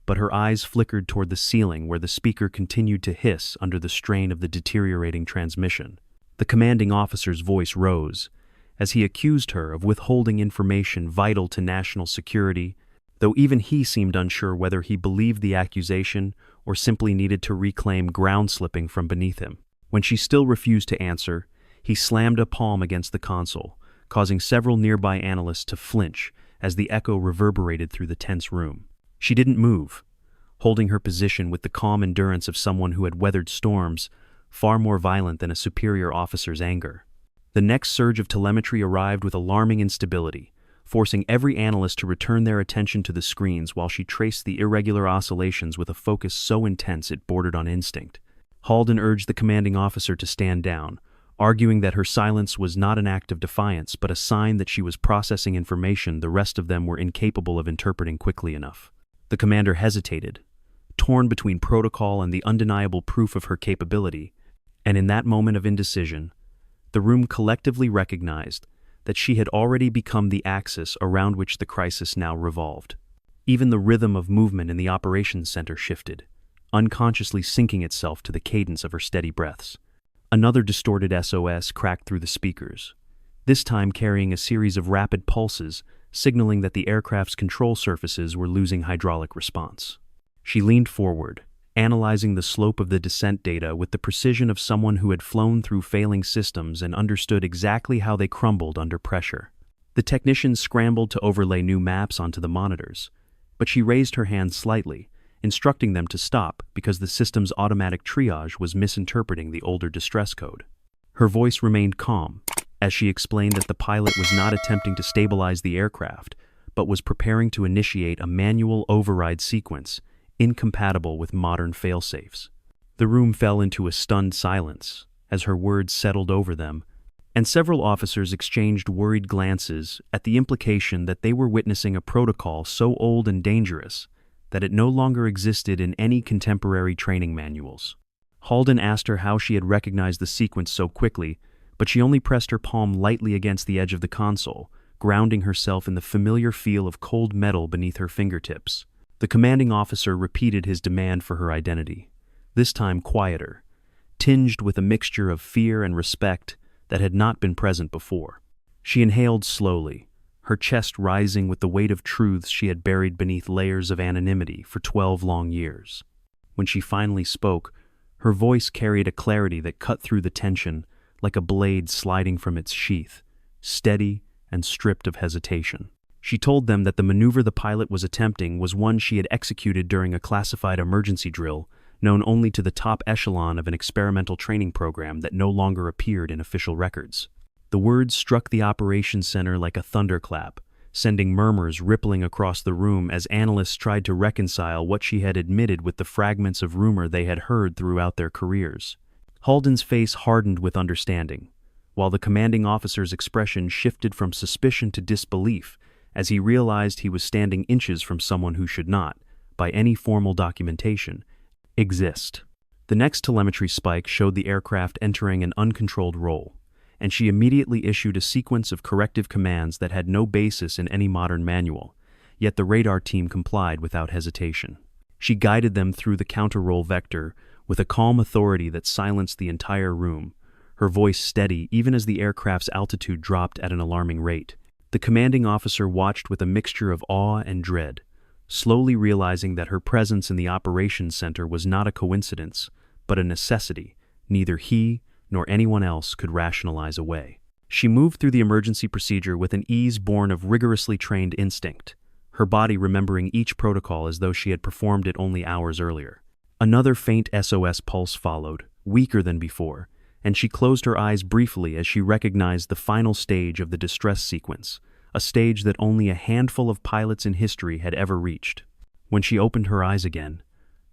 Speaker 2: but her eyes flickered toward the ceiling where the speaker continued to hiss under the strain of the deteriorating transmission. The commanding officer's voice rose, as he accused her of withholding information vital to national security, though even he seemed unsure whether he believed the accusation or simply needed to reclaim ground slipping from beneath him. When she still refused to answer, he slammed a palm against the console, causing several nearby analysts to flinch as the echo reverberated through the tense room. She didn't move, holding her position with the calm endurance of someone who had weathered storms far more violent than a superior officer's anger. The next surge of telemetry arrived with alarming instability, forcing every analyst to return their attention to the screens while she traced the irregular oscillations with a focus so intense it bordered on instinct. Halden urged the commanding officer to stand down, arguing that her silence was not an act of defiance but a sign that she was processing information the rest of them were incapable of interpreting quickly enough. The commander hesitated, torn between protocol and the undeniable proof of her capability, and in that moment of indecision, the room collectively recognized that she had already become the axis around which the crisis now revolved. Even the rhythm of movement in the operations center shifted, unconsciously syncing itself to the cadence of her steady breaths. Another distorted SOS cracked through the speakers, this time carrying a series of rapid pulses, signaling that the aircraft's control surfaces were losing hydraulic response. She leaned forward, analyzing the slope of the descent data with the precision of someone who had flown through failing systems and understood exactly how they crumbled under pressure. The technicians scrambled to overlay new maps onto the monitors, but she raised her hand slightly, instructing them to stop because the system's automatic triage was misinterpreting the older distress code. Her voice remained calm, as she explained that the pilot was not attempting to stabilize the aircraft, but was preparing to initiate a manual override sequence incompatible with modern failsafes. The room fell into a stunned silence, as her words settled over them, and several officers exchanged worried glances at the implication that they were witnessing a protocol so old and dangerous that it no longer existed in any contemporary training manuals. Halden asked her how she had recognized the sequence so quickly, but she only pressed her palm lightly against the edge of the console, grounding herself in the familiar feel of cold metal beneath her fingertips. The commanding officer repeated his demand for her identity, this time quieter, tinged with a mixture of fear and respect that had not been present before. She inhaled slowly, her chest rising with the weight of truths she had buried beneath layers of anonymity for 12 long years. When she finally spoke, her voice carried a clarity that cut through the tension like a blade sliding from its sheath, steady and stripped of hesitation. She told them that the maneuver the pilot was attempting was one she had executed during a classified emergency drill known only to the top echelon of an experimental training program that no longer appeared in official records. The words struck the operations center like a thunderclap, sending murmurs rippling across the room as analysts tried to reconcile what she had admitted with the fragments of rumor they had heard throughout their careers. Halden's face hardened with understanding, while the commanding officer's expression shifted from suspicion to disbelief as he realized he was standing inches from someone who should not, by any formal documentation, exist. The next telemetry spike showed the aircraft entering an uncontrolled roll, and she immediately issued a sequence of corrective commands that had no basis in any modern manual, yet the radar team complied without hesitation. She guided them through the counter-roll vector with a calm authority that silenced the entire room, her voice steady even as the aircraft's altitude dropped at an alarming rate. The commanding officer watched with a mixture of awe and dread, slowly realizing that her presence in the operations center was not a coincidence, but a necessity neither he nor anyone else could rationalize away. She moved through the emergency procedure with an ease born of rigorously trained instinct, her body remembering each protocol as though she had performed it only hours earlier. Another faint SOS pulse followed, weaker than before, and she closed her eyes briefly as she recognized the final stage of the distress sequence, a stage that only a handful of pilots in history had ever reached. When she opened her eyes again,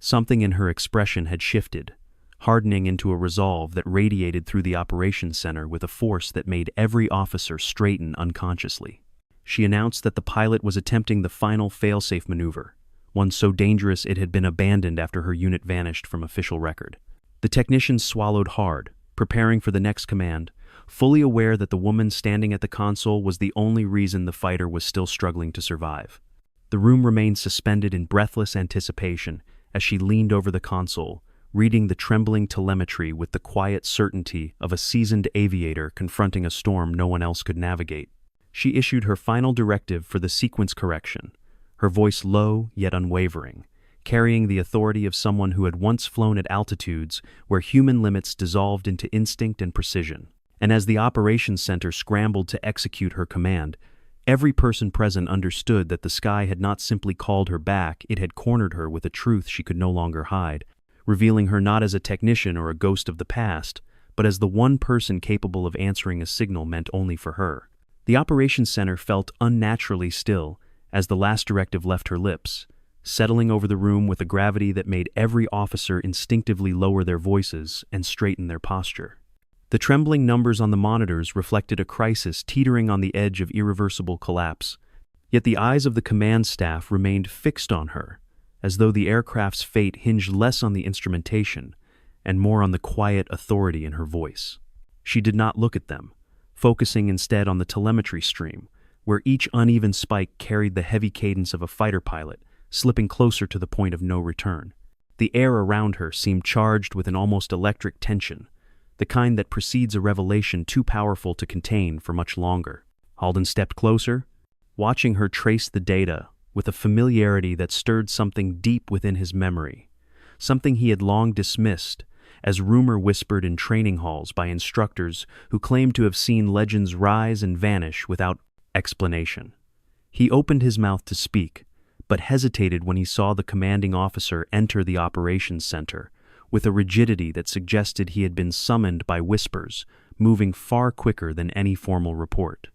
Speaker 2: something in her expression had shifted, hardening into a resolve that radiated through the operations center with a force that made every officer straighten unconsciously. She announced that the pilot was attempting the final failsafe maneuver, one so dangerous it had been abandoned after her unit vanished from official record. The technicians swallowed hard, preparing for the next command, fully aware that the woman standing at the console was the only reason the fighter was still struggling to survive. The room remained suspended in breathless anticipation as she leaned over the console, reading the trembling telemetry with the quiet certainty of a seasoned aviator confronting a storm no one else could navigate. She issued her final directive for the sequence correction, her voice low yet unwavering, carrying the authority of someone who had once flown at altitudes where human limits dissolved into instinct and precision. And as the operations center scrambled to execute her command, every person present understood that the sky had not simply called her back, it had cornered her with a truth she could no longer hide, revealing her not as a technician or a ghost of the past, but as the one person capable of answering a signal meant only for her. The operations center felt unnaturally still as the last directive left her lips, settling over the room with a gravity that made every officer instinctively lower their voices and straighten their posture. The trembling numbers on the monitors reflected a crisis teetering on the edge of irreversible collapse, yet the eyes of the command staff remained fixed on her, as though the aircraft's fate hinged less on the instrumentation and more on the quiet authority in her voice. She did not look at them, focusing instead on the telemetry stream, where each uneven spike carried the heavy cadence of a fighter pilot, slipping closer to the point of no return. The air around her seemed charged with an almost electric tension, the kind that precedes a revelation too powerful to contain for much longer. Halden stepped closer, watching her trace the data with a familiarity that stirred something deep within his memory, something he had long dismissed as rumor whispered in training halls by instructors who claimed to have seen legends rise and vanish without explanation. He opened his mouth to speak, but hesitated when he saw the commanding officer enter the operations center, with a rigidity that suggested he had been summoned by whispers, moving far quicker than any formal report.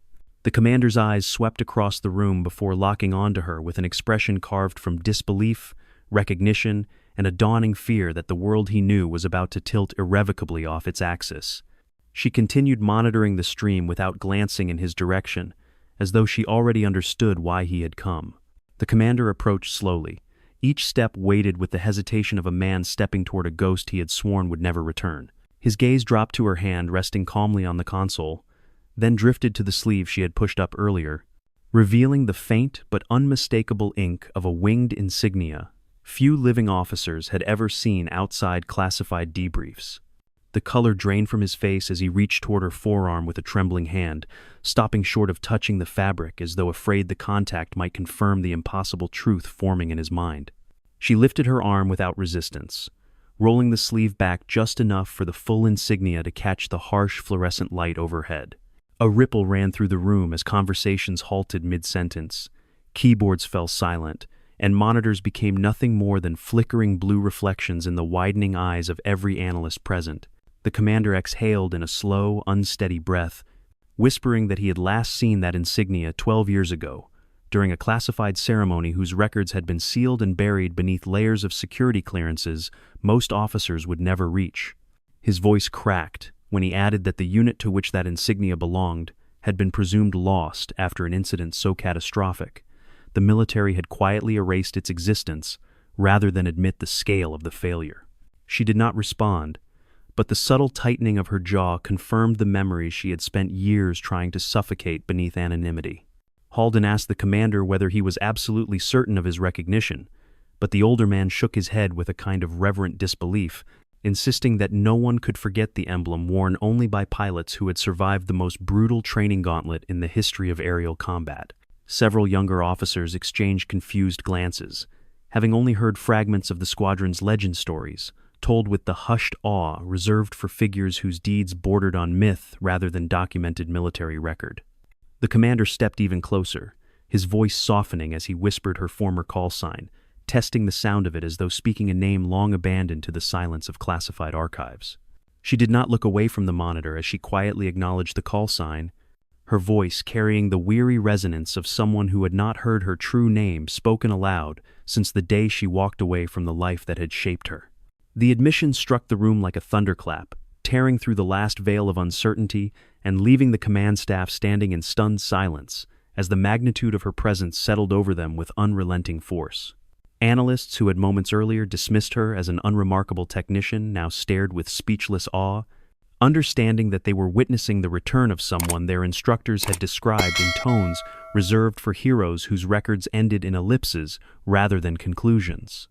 Speaker 2: The commander's eyes swept across the room before locking onto her with an expression carved from disbelief, recognition, and a dawning fear that the world he knew was about to tilt irrevocably off its axis. She continued monitoring the stream without glancing in his direction, as though she already understood why he had come. The commander approached slowly, each step weighted with the hesitation of a man stepping toward a ghost he had sworn would never return. His gaze dropped to her hand resting calmly on the console, then drifted to the sleeve she had pushed up earlier, revealing the faint but unmistakable ink of a winged insignia few living officers had ever seen outside classified debriefs. The color drained from his face as he reached toward her forearm with a trembling hand, stopping short of touching the fabric as though afraid the contact might confirm the impossible truth forming in his mind. She lifted her arm without resistance, rolling the sleeve back just enough for the full insignia to catch the harsh fluorescent light overhead. A ripple ran through the room as conversations halted mid-sentence. Keyboards fell silent, and monitors became nothing more than flickering blue reflections in the widening eyes of every analyst present. The commander exhaled in a slow, unsteady breath, whispering that he had last seen that insignia 12 years ago, during a classified ceremony whose records had been sealed and buried beneath layers of security clearances most officers would never reach. His voice cracked when he added that the unit to which that insignia belonged had been presumed lost after an incident so catastrophic. The military had quietly erased its existence rather than admit the scale of the failure. She did not respond, but the subtle tightening of her jaw confirmed the memories she had spent years trying to suffocate beneath anonymity. Halden asked the commander whether he was absolutely certain of his recognition, but the older man shook his head with a kind of reverent disbelief, insisting that no one could forget the emblem worn only by pilots who had survived the most brutal training gauntlet in the history of aerial combat. Several younger officers exchanged confused glances, having only heard fragments of the squadron's legend stories, told with the hushed awe reserved for figures whose deeds bordered on myth rather than documented military record. The commander stepped even closer, his voice softening as he whispered her former call sign, testing the sound of it as though speaking a name long abandoned to the silence of classified archives. She did not look away from the monitor as she quietly acknowledged the call sign, her voice carrying the weary resonance of someone who had not heard her true name spoken aloud since the day she walked away from the life that had shaped her. The admission struck the room like a thunderclap, tearing through the last veil of uncertainty and leaving the command staff standing in stunned silence as the magnitude of her presence settled over them with unrelenting force. Analysts who had moments earlier dismissed her as an unremarkable technician now stared with speechless awe, understanding that they were witnessing the return of someone their instructors had described in tones reserved for heroes whose records ended in ellipses rather than conclusions.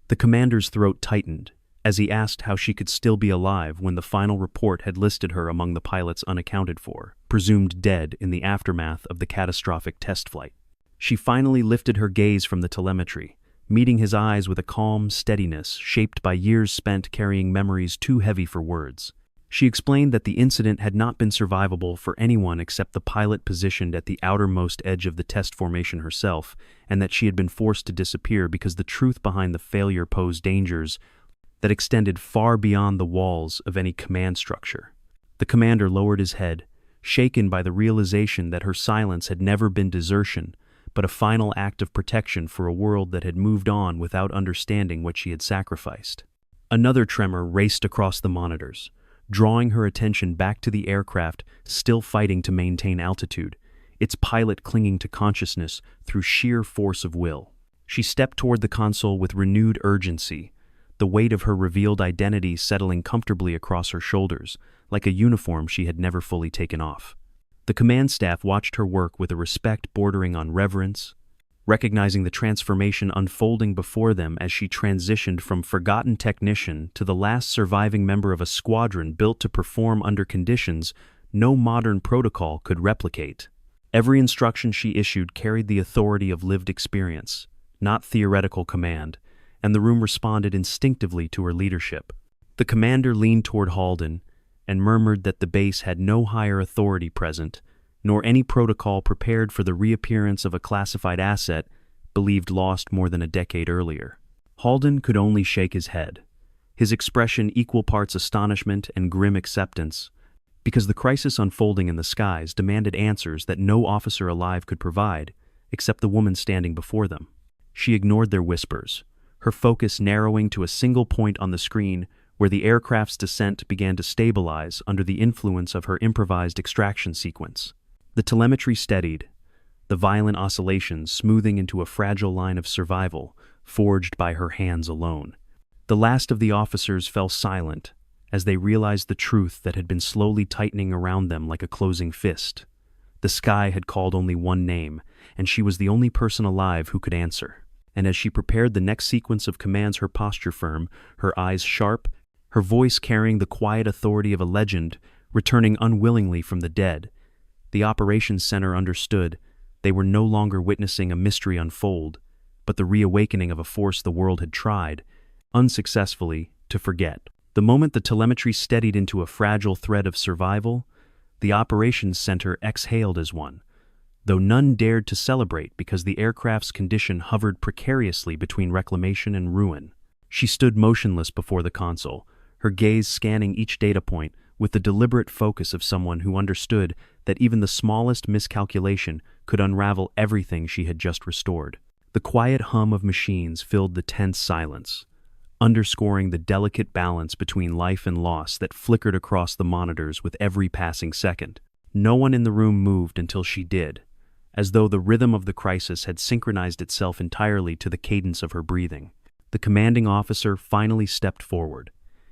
Speaker 2: The commander's throat tightened as he asked how she could still be alive when the final report had listed her among the pilots unaccounted for, presumed dead in the aftermath of the catastrophic test flight. She finally lifted her gaze from the telemetry, meeting his eyes with a calm steadiness shaped by years spent carrying memories too heavy for words. She explained that the incident had not been survivable for anyone except the pilot positioned at the outermost edge of the test formation herself, and that she had been forced to disappear because the truth behind the failure posed dangers that extended far beyond the walls of any command structure. The commander lowered his head, shaken by the realization that her silence had never been desertion, but a final act of protection for a world that had moved on without understanding what she had sacrificed. Another tremor raced across the monitors, drawing her attention back to the aircraft still fighting to maintain altitude, its pilot clinging to consciousness through sheer force of will. She stepped toward the console with renewed urgency, the weight of her revealed identity settling comfortably across her shoulders, like a uniform she had never fully taken off. The command staff watched her work with a respect bordering on reverence, recognizing the transformation unfolding before them as she transitioned from forgotten technician to the last surviving member of a squadron built to perform under conditions no modern protocol could replicate. Every instruction she issued carried the authority of lived experience, not theoretical command, and the room responded instinctively to her leadership. The commander leaned toward Halden and murmured that the base had no higher authority present, nor any protocol prepared for the reappearance of a classified asset believed lost more than a decade earlier. Halden could only shake his head, his expression equal parts astonishment and grim acceptance, because the crisis unfolding in the skies demanded answers that no officer alive could provide, except the woman standing before them. She ignored their whispers, her focus narrowing to a single point on the screen where the aircraft's descent began to stabilize under the influence of her improvised extraction sequence. The telemetry steadied, the violent oscillations smoothing into a fragile line of survival forged by her hands alone. The last of the officers fell silent as they realized the truth that had been slowly tightening around them like a closing fist. The sky had called only one name, and she was the only person alive who could answer. And as she prepared the next sequence of commands, her posture firm, her eyes sharp, her voice carrying the quiet authority of a legend, returning unwillingly from the dead, the operations center understood they were no longer witnessing a mystery unfold, but the reawakening of a force the world had tried, unsuccessfully, to forget. The moment the telemetry steadied into a fragile thread of survival, the operations center exhaled as one, though none dared to celebrate because the aircraft's condition hovered precariously between reclamation and ruin. She stood motionless before the console, her gaze scanning each data point with the deliberate focus of someone who understood that even the smallest miscalculation could unravel everything she had just restored. The quiet hum of machines filled the tense silence, underscoring the delicate balance between life and loss that flickered across the monitors with every passing second. No one in the room moved until she did, as though the rhythm of the crisis had synchronized itself entirely to the cadence of her breathing. The commanding officer finally stepped forward.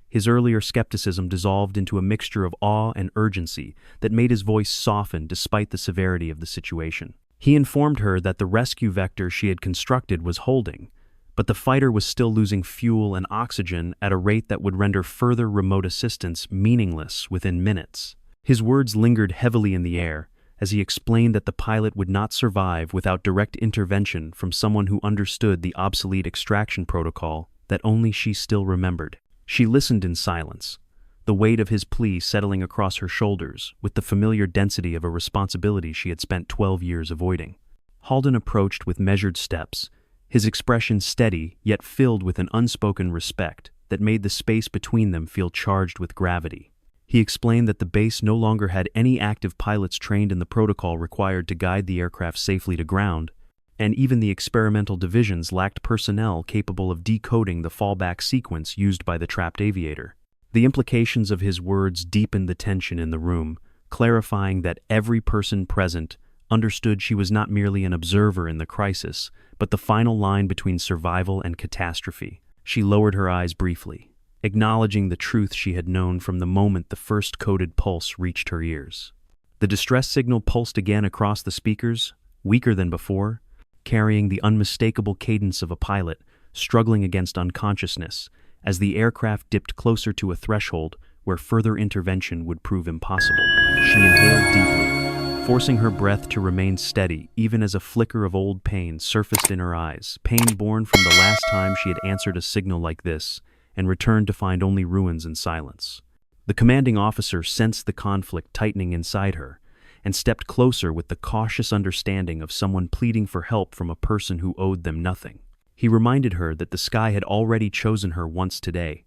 Speaker 2: His earlier skepticism dissolved into a mixture of awe and urgency that made his voice soften despite the severity of the situation. He informed her that the rescue vector she had constructed was holding, but the fighter was still losing fuel and oxygen at a rate that would render further remote assistance meaningless within minutes. His words lingered heavily in the air as he explained that the pilot would not survive without direct intervention from someone who understood the obsolete extraction protocol that only she still remembered. She listened in silence, the weight of his plea settling across her shoulders with the familiar density of a responsibility she had spent 12 years avoiding. Halden approached with measured steps, his expression steady yet filled with an unspoken respect that made the space between them feel charged with gravity. He explained that the base no longer had any active pilots trained in the protocol required to guide the aircraft safely to ground, and even the experimental divisions lacked personnel capable of decoding the fallback sequence used by the trapped aviator. The implications of his words deepened the tension in the room, clarifying that every person present understood she was not merely an observer in the crisis, but the final line between survival and catastrophe. She lowered her eyes briefly, acknowledging the truth she had known from the moment the first coded pulse reached her ears. The distress signal pulsed again across the speakers, weaker than before, carrying the unmistakable cadence of a pilot struggling against unconsciousness as the aircraft dipped closer to a threshold where further intervention would prove impossible. She inhaled deeply, forcing her breath to remain steady even as a flicker of old pain surfaced in her eyes, pain born from the last time she had answered a signal like this and returned to find only ruins and silence. The commanding officer sensed the conflict tightening inside her and stepped closer with the cautious understanding of someone pleading for help from a person who owed them nothing. He reminded her that the sky had already chosen her once today,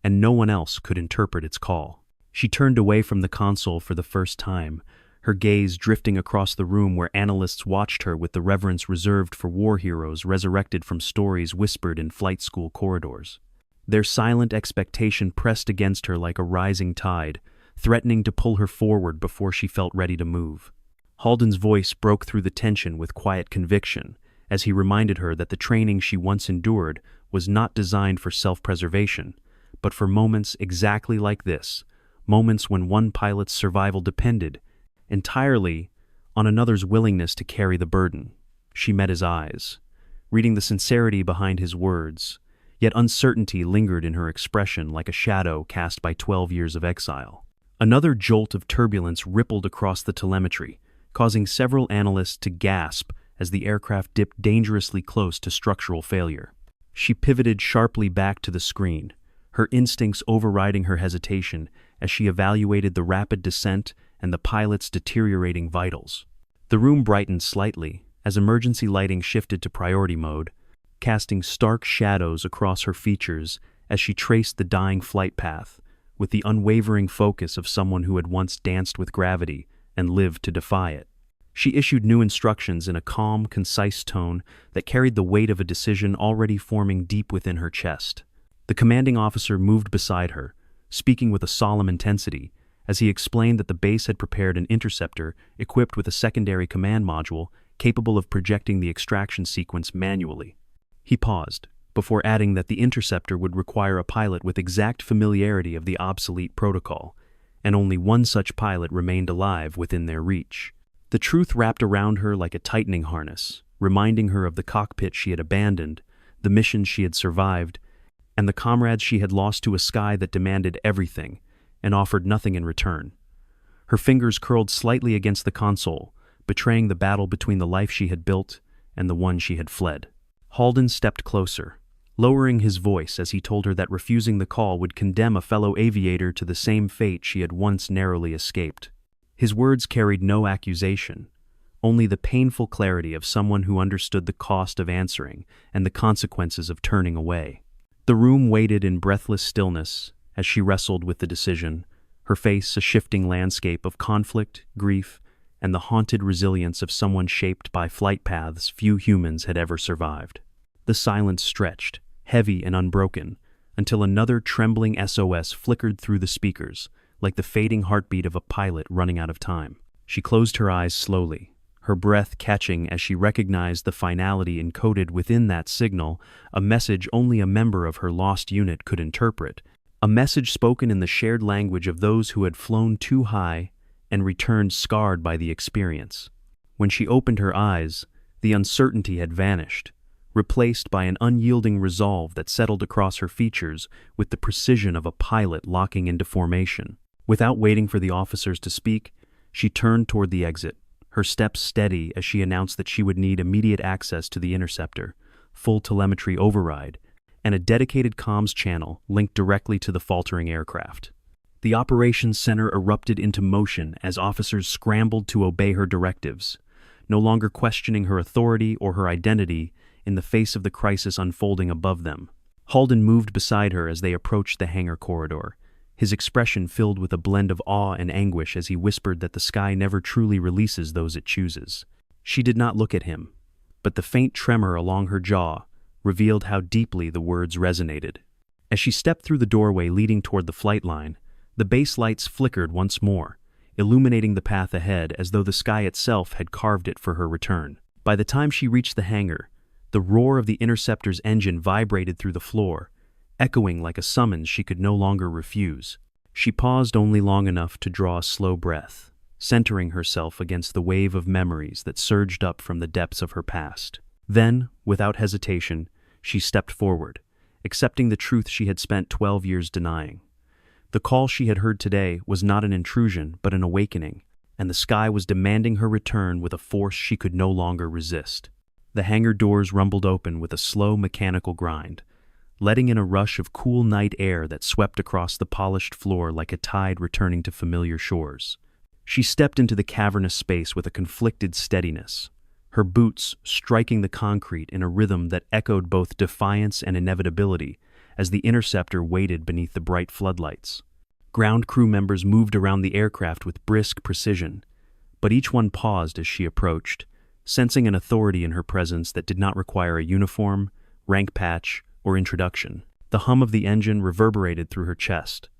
Speaker 2: and no one else could interpret its call. She turned away from the console for the first time, her gaze drifting across the room where analysts watched her with the reverence reserved for war heroes resurrected from stories whispered in flight school corridors. Their silent expectation pressed against her like a rising tide, threatening to pull her forward before she felt ready to move. Halden's voice broke through the tension with quiet conviction as he reminded her that the training she once endured was not designed for self-preservation, but for moments exactly like this, moments when one pilot's survival depended entirely on another's willingness to carry the burden. She met his eyes, reading the sincerity behind his words, yet uncertainty lingered in her expression like a shadow cast by 12 years of exile. Another jolt of turbulence rippled across the telemetry, causing several analysts to gasp as the aircraft dipped dangerously close to structural failure. She pivoted sharply back to the screen, her instincts overriding her hesitation as she evaluated the rapid descent and the pilot's deteriorating vitals. The room brightened slightly as emergency lighting shifted to priority mode, casting stark shadows across her features as she traced the dying flight path with the unwavering focus of someone who had once danced with gravity and lived to defy it. She issued new instructions in a calm, concise tone that carried the weight of a decision already forming deep within her chest. The commanding officer moved beside her, speaking with a solemn intensity, as he explained that the base had prepared an interceptor equipped with a secondary command module capable of projecting the extraction sequence manually. He paused, before adding that the interceptor would require a pilot with exact familiarity of the obsolete protocol, and only one such pilot remained alive within their reach. The truth wrapped around her like a tightening harness, reminding her of the cockpit she had abandoned, the missions she had survived, and the comrades she had lost to a sky that demanded everything and offered nothing in return. Her fingers curled slightly against the console, betraying the battle between the life she had built and the one she had fled. Halden stepped closer, lowering his voice as he told her that refusing the call would condemn a fellow aviator to the same fate she had once narrowly escaped. His words carried no accusation, only the painful clarity of someone who understood the cost of answering and the consequences of turning away. The room waited in breathless stillness as she wrestled with the decision, her face a shifting landscape of conflict, grief, and the haunted resilience of someone shaped by flight paths few humans had ever survived. The silence stretched, heavy and unbroken, until another trembling SOS flickered through the speakers, like the fading heartbeat of a pilot running out of time. She closed her eyes slowly, her breath catching as she recognized the finality encoded within that signal, a message only a member of her lost unit could interpret, a message spoken in the shared language of those who had flown too high and returned scarred by the experience. When she opened her eyes, the uncertainty had vanished, replaced by an unyielding resolve that settled across her features with the precision of a pilot locking into formation. Without waiting for the officers to speak, she turned toward the exit, her steps steady as she announced that she would need immediate access to the interceptor, full telemetry override, and a dedicated comms channel linked directly to the faltering aircraft. The operations center erupted into motion as officers scrambled to obey her directives, no longer questioning her authority or her identity in the face of the crisis unfolding above them. Halden moved beside her as they approached the hangar corridor, his expression filled with a blend of awe and anguish as he whispered that the sky never truly releases those it chooses. She did not look at him, but the faint tremor along her jaw revealed how deeply the words resonated. As she stepped through the doorway leading toward the flight line, the base lights flickered once more, illuminating the path ahead as though the sky itself had carved it for her return. By the time she reached the hangar, the roar of the interceptor's engine vibrated through the floor, echoing like a summons she could no longer refuse. She paused only long enough to draw a slow breath, centering herself against the wave of memories that surged up from the depths of her past. Then, without hesitation, she stepped forward, accepting the truth she had spent 12 years denying. The call she had heard today was not an intrusion but an awakening, and the sky was demanding her return with a force she could no longer resist. The hangar doors rumbled open with a slow mechanical grind, letting in a rush of cool night air that swept across the polished floor like a tide returning to familiar shores. She stepped into the cavernous space with a conflicted steadiness, her boots striking the concrete in a rhythm that echoed both defiance and inevitability as the interceptor waited beneath the bright floodlights. Ground crew members moved around the aircraft with brisk precision, but each one paused as she approached, sensing an authority in her presence that did not require a uniform, rank patch, or introduction. The hum of the engine reverberated through her chest,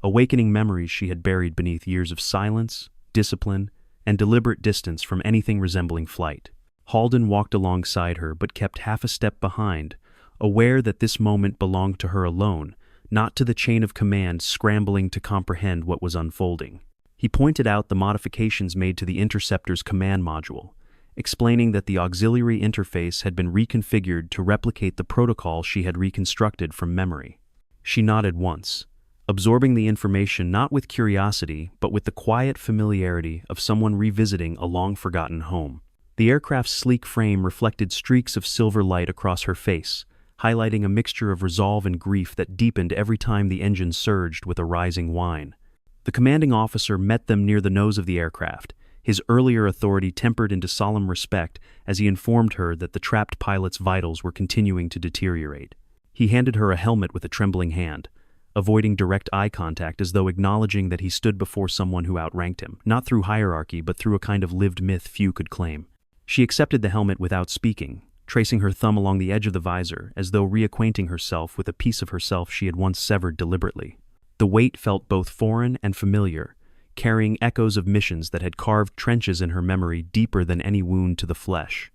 Speaker 2: awakening memories she had buried beneath years of silence, discipline, and deliberate distance from anything resembling flight. Halden walked alongside her but kept half a step behind, aware that this moment belonged to her alone, not to the chain of command scrambling to comprehend what was unfolding. He pointed out the modifications made to the interceptor's command module, explaining that the auxiliary interface had been reconfigured to replicate the protocol she had reconstructed from memory. She nodded once, absorbing the information not with curiosity but with the quiet familiarity of someone revisiting a long-forgotten home. The aircraft's sleek frame reflected streaks of silver light across her face, highlighting a mixture of resolve and grief that deepened every time the engine surged with a rising whine. The commanding officer met them near the nose of the aircraft, his earlier authority tempered into solemn respect as he informed her that the trapped pilot's vitals were continuing to deteriorate. He handed her a helmet with a trembling hand, avoiding direct eye contact as though acknowledging that he stood before someone who outranked him, not through hierarchy but through a kind of lived myth few could claim. She accepted the helmet without speaking, tracing her thumb along the edge of the visor as though reacquainting herself with a piece of herself she had once severed deliberately. The weight felt both foreign and familiar, carrying echoes of missions that had carved trenches in her memory deeper than any wound to the flesh.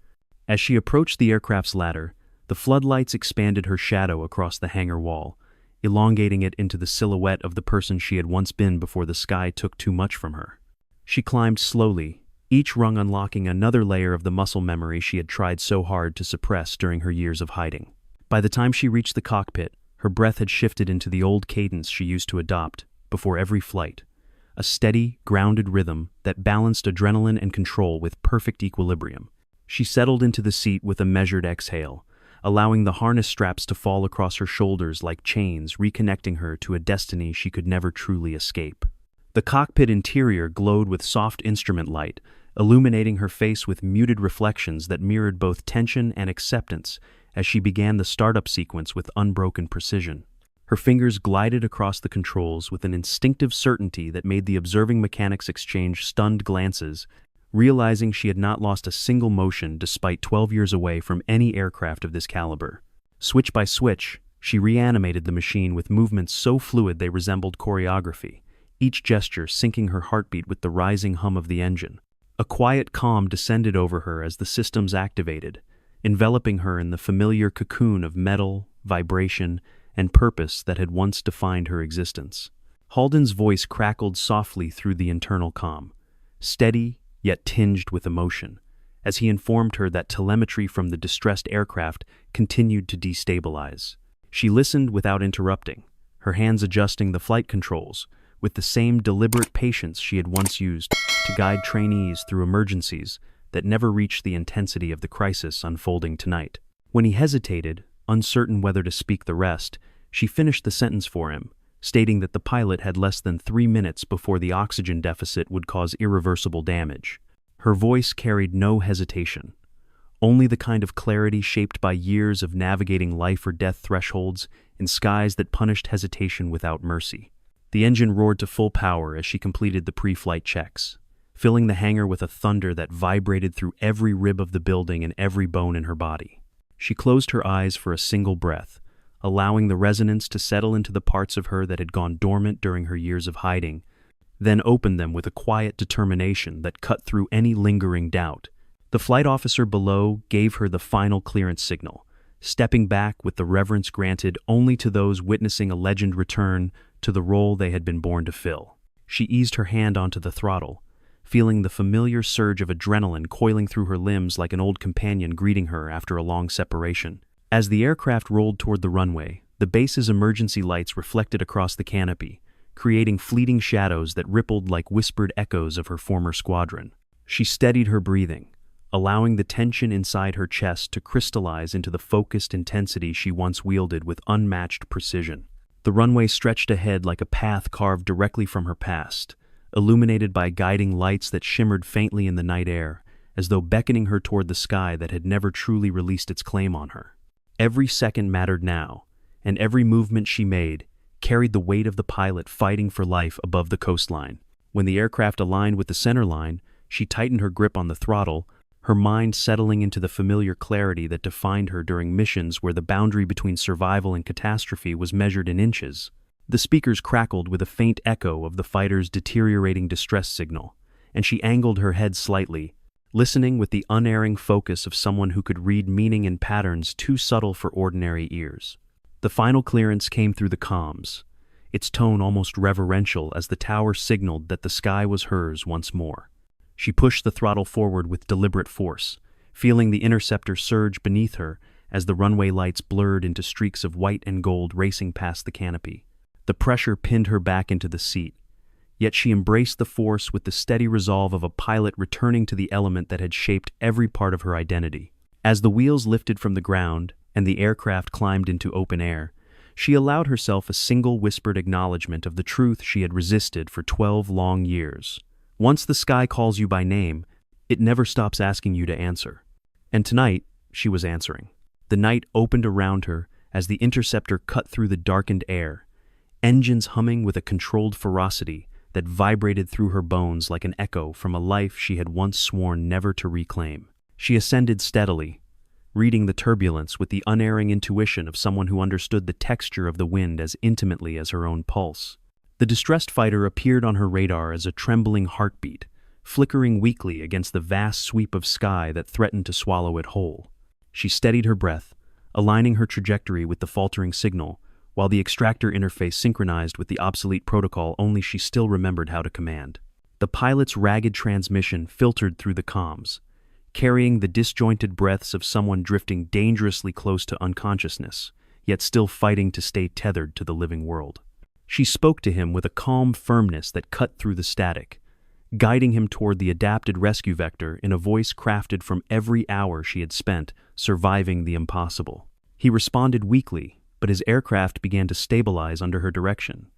Speaker 2: As she approached the aircraft's ladder, the floodlights expanded her shadow across the hangar wall, elongating it into the silhouette of the person she had once been before the sky took too much from her. She climbed slowly, each rung unlocking another layer of the muscle memory she had tried so hard to suppress during her years of hiding. By the time she reached the cockpit, her breath had shifted into the old cadence she used to adopt before every flight, a steady, grounded rhythm that balanced adrenaline and control with perfect equilibrium. She settled into the seat with a measured exhale, allowing the harness straps to fall across her shoulders like chains, reconnecting her to a destiny she could never truly escape. The cockpit interior glowed with soft instrument light, illuminating her face with muted reflections that mirrored both tension and acceptance as she began the startup sequence with unbroken precision. Her fingers glided across the controls with an instinctive certainty that made the observing mechanics exchange stunned glances, realizing she had not lost a single motion despite 12 years away from any aircraft of this caliber. Switch by switch, she reanimated the machine with movements so fluid they resembled choreography, each gesture syncing her heartbeat with the rising hum of the engine. A quiet calm descended over her as the systems activated, enveloping her in the familiar cocoon of metal, vibration, and purpose that had once defined her existence. Halden's voice crackled softly through the internal comm, steady yet tinged with emotion, as he informed her that telemetry from the distressed aircraft continued to destabilize. She listened without interrupting, her hands adjusting the flight controls, with the same deliberate patience she had once used to guide trainees through emergencies that never reached the intensity of the crisis unfolding tonight. When he hesitated, uncertain whether to speak the rest, she finished the sentence for him, stating that the pilot had less than 3 minutes before the oxygen deficit would cause irreversible damage. Her voice carried no hesitation, only the kind of clarity shaped by years of navigating life or death thresholds in skies that punished hesitation without mercy. The engine roared to full power as she completed the pre-flight checks, filling the hangar with a thunder that vibrated through every rib of the building and every bone in her body. She closed her eyes for a single breath, allowing the resonance to settle into the parts of her that had gone dormant during her years of hiding, then opened them with a quiet determination that cut through any lingering doubt. The flight officer below gave her the final clearance signal, stepping back with the reverence granted only to those witnessing a legend return to the role they had been born to fill. She eased her hand onto the throttle, feeling the familiar surge of adrenaline coiling through her limbs like an old companion greeting her after a long separation. As the aircraft rolled toward the runway, the base's emergency lights reflected across the canopy, creating fleeting shadows that rippled like whispered echoes of her former squadron. She steadied her breathing, allowing the tension inside her chest to crystallize into the focused intensity she once wielded with unmatched precision. The runway stretched ahead like a path carved directly from her past, illuminated by guiding lights that shimmered faintly in the night air, as though beckoning her toward the sky that had never truly released its claim on her. Every second mattered now, and every movement she made carried the weight of the pilot fighting for life above the coastline. When the aircraft aligned with the center line, she tightened her grip on the throttle, her mind settling into the familiar clarity that defined her during missions where the boundary between survival and catastrophe was measured in inches. The speakers crackled with a faint echo of the fighter's deteriorating distress signal, and she angled her head slightly, listening with the unerring focus of someone who could read meaning in patterns too subtle for ordinary ears. The final clearance came through the comms, its tone almost reverential as the tower signaled that the sky was hers once more. She pushed the throttle forward with deliberate force, feeling the interceptor surge beneath her as the runway lights blurred into streaks of white and gold racing past the canopy. The pressure pinned her back into the seat, yet she embraced the force with the steady resolve of a pilot returning to the element that had shaped every part of her identity. As the wheels lifted from the ground and the aircraft climbed into open air, she allowed herself a single whispered acknowledgement of the truth she had resisted for 12 long years. Once the sky calls you by name, it never stops asking you to answer. And tonight, she was answering. The night opened around her as the interceptor cut through the darkened air, engines humming with a controlled ferocity that vibrated through her bones like an echo from a life she had once sworn never to reclaim. She ascended steadily, reading the turbulence with the unerring intuition of someone who understood the texture of the wind as intimately as her own pulse. The distressed fighter appeared on her radar as a trembling heartbeat, flickering weakly against the vast sweep of sky that threatened to swallow it whole. She steadied her breath, aligning her trajectory with the faltering signal, while the extractor interface synchronized with the obsolete protocol only she still remembered how to command. The pilot's ragged transmission filtered through the comms, carrying the disjointed breaths of someone drifting dangerously close to unconsciousness, yet still fighting to stay tethered to the living world. She spoke to him with a calm firmness that cut through the static, guiding him toward the adapted rescue vector in a voice crafted from every hour she had spent surviving the impossible. He responded weakly, but his aircraft began to stabilize under her direction,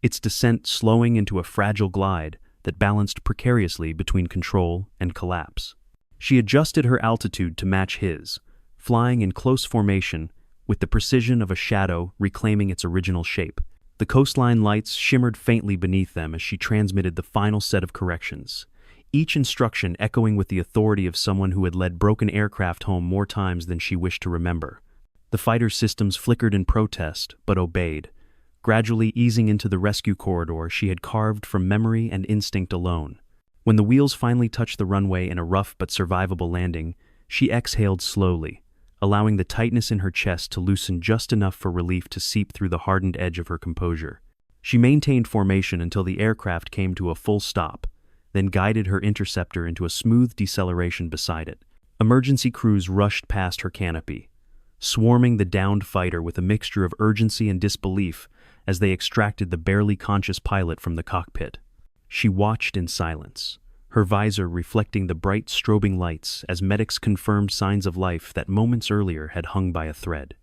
Speaker 2: its descent slowing into a fragile glide that balanced precariously between control and collapse. She adjusted her altitude to match his, flying in close formation with the precision of a shadow reclaiming its original shape. The coastline lights shimmered faintly beneath them as she transmitted the final set of corrections, each instruction echoing with the authority of someone who had led broken aircraft home more times than she wished to remember. The fighter's systems flickered in protest, but obeyed, gradually easing into the rescue corridor she had carved from memory and instinct alone. When the wheels finally touched the runway in a rough but survivable landing, she exhaled slowly, allowing the tightness in her chest to loosen just enough for relief to seep through the hardened edge of her composure. She maintained formation until the aircraft came to a full stop, then guided her interceptor into a smooth deceleration beside it. Emergency crews rushed past her canopy, swarming the downed fighter with a mixture of urgency and disbelief as they extracted the barely conscious pilot from the cockpit. She watched in silence, her visor reflecting the bright strobing lights as medics confirmed signs of life that moments earlier had hung by a thread.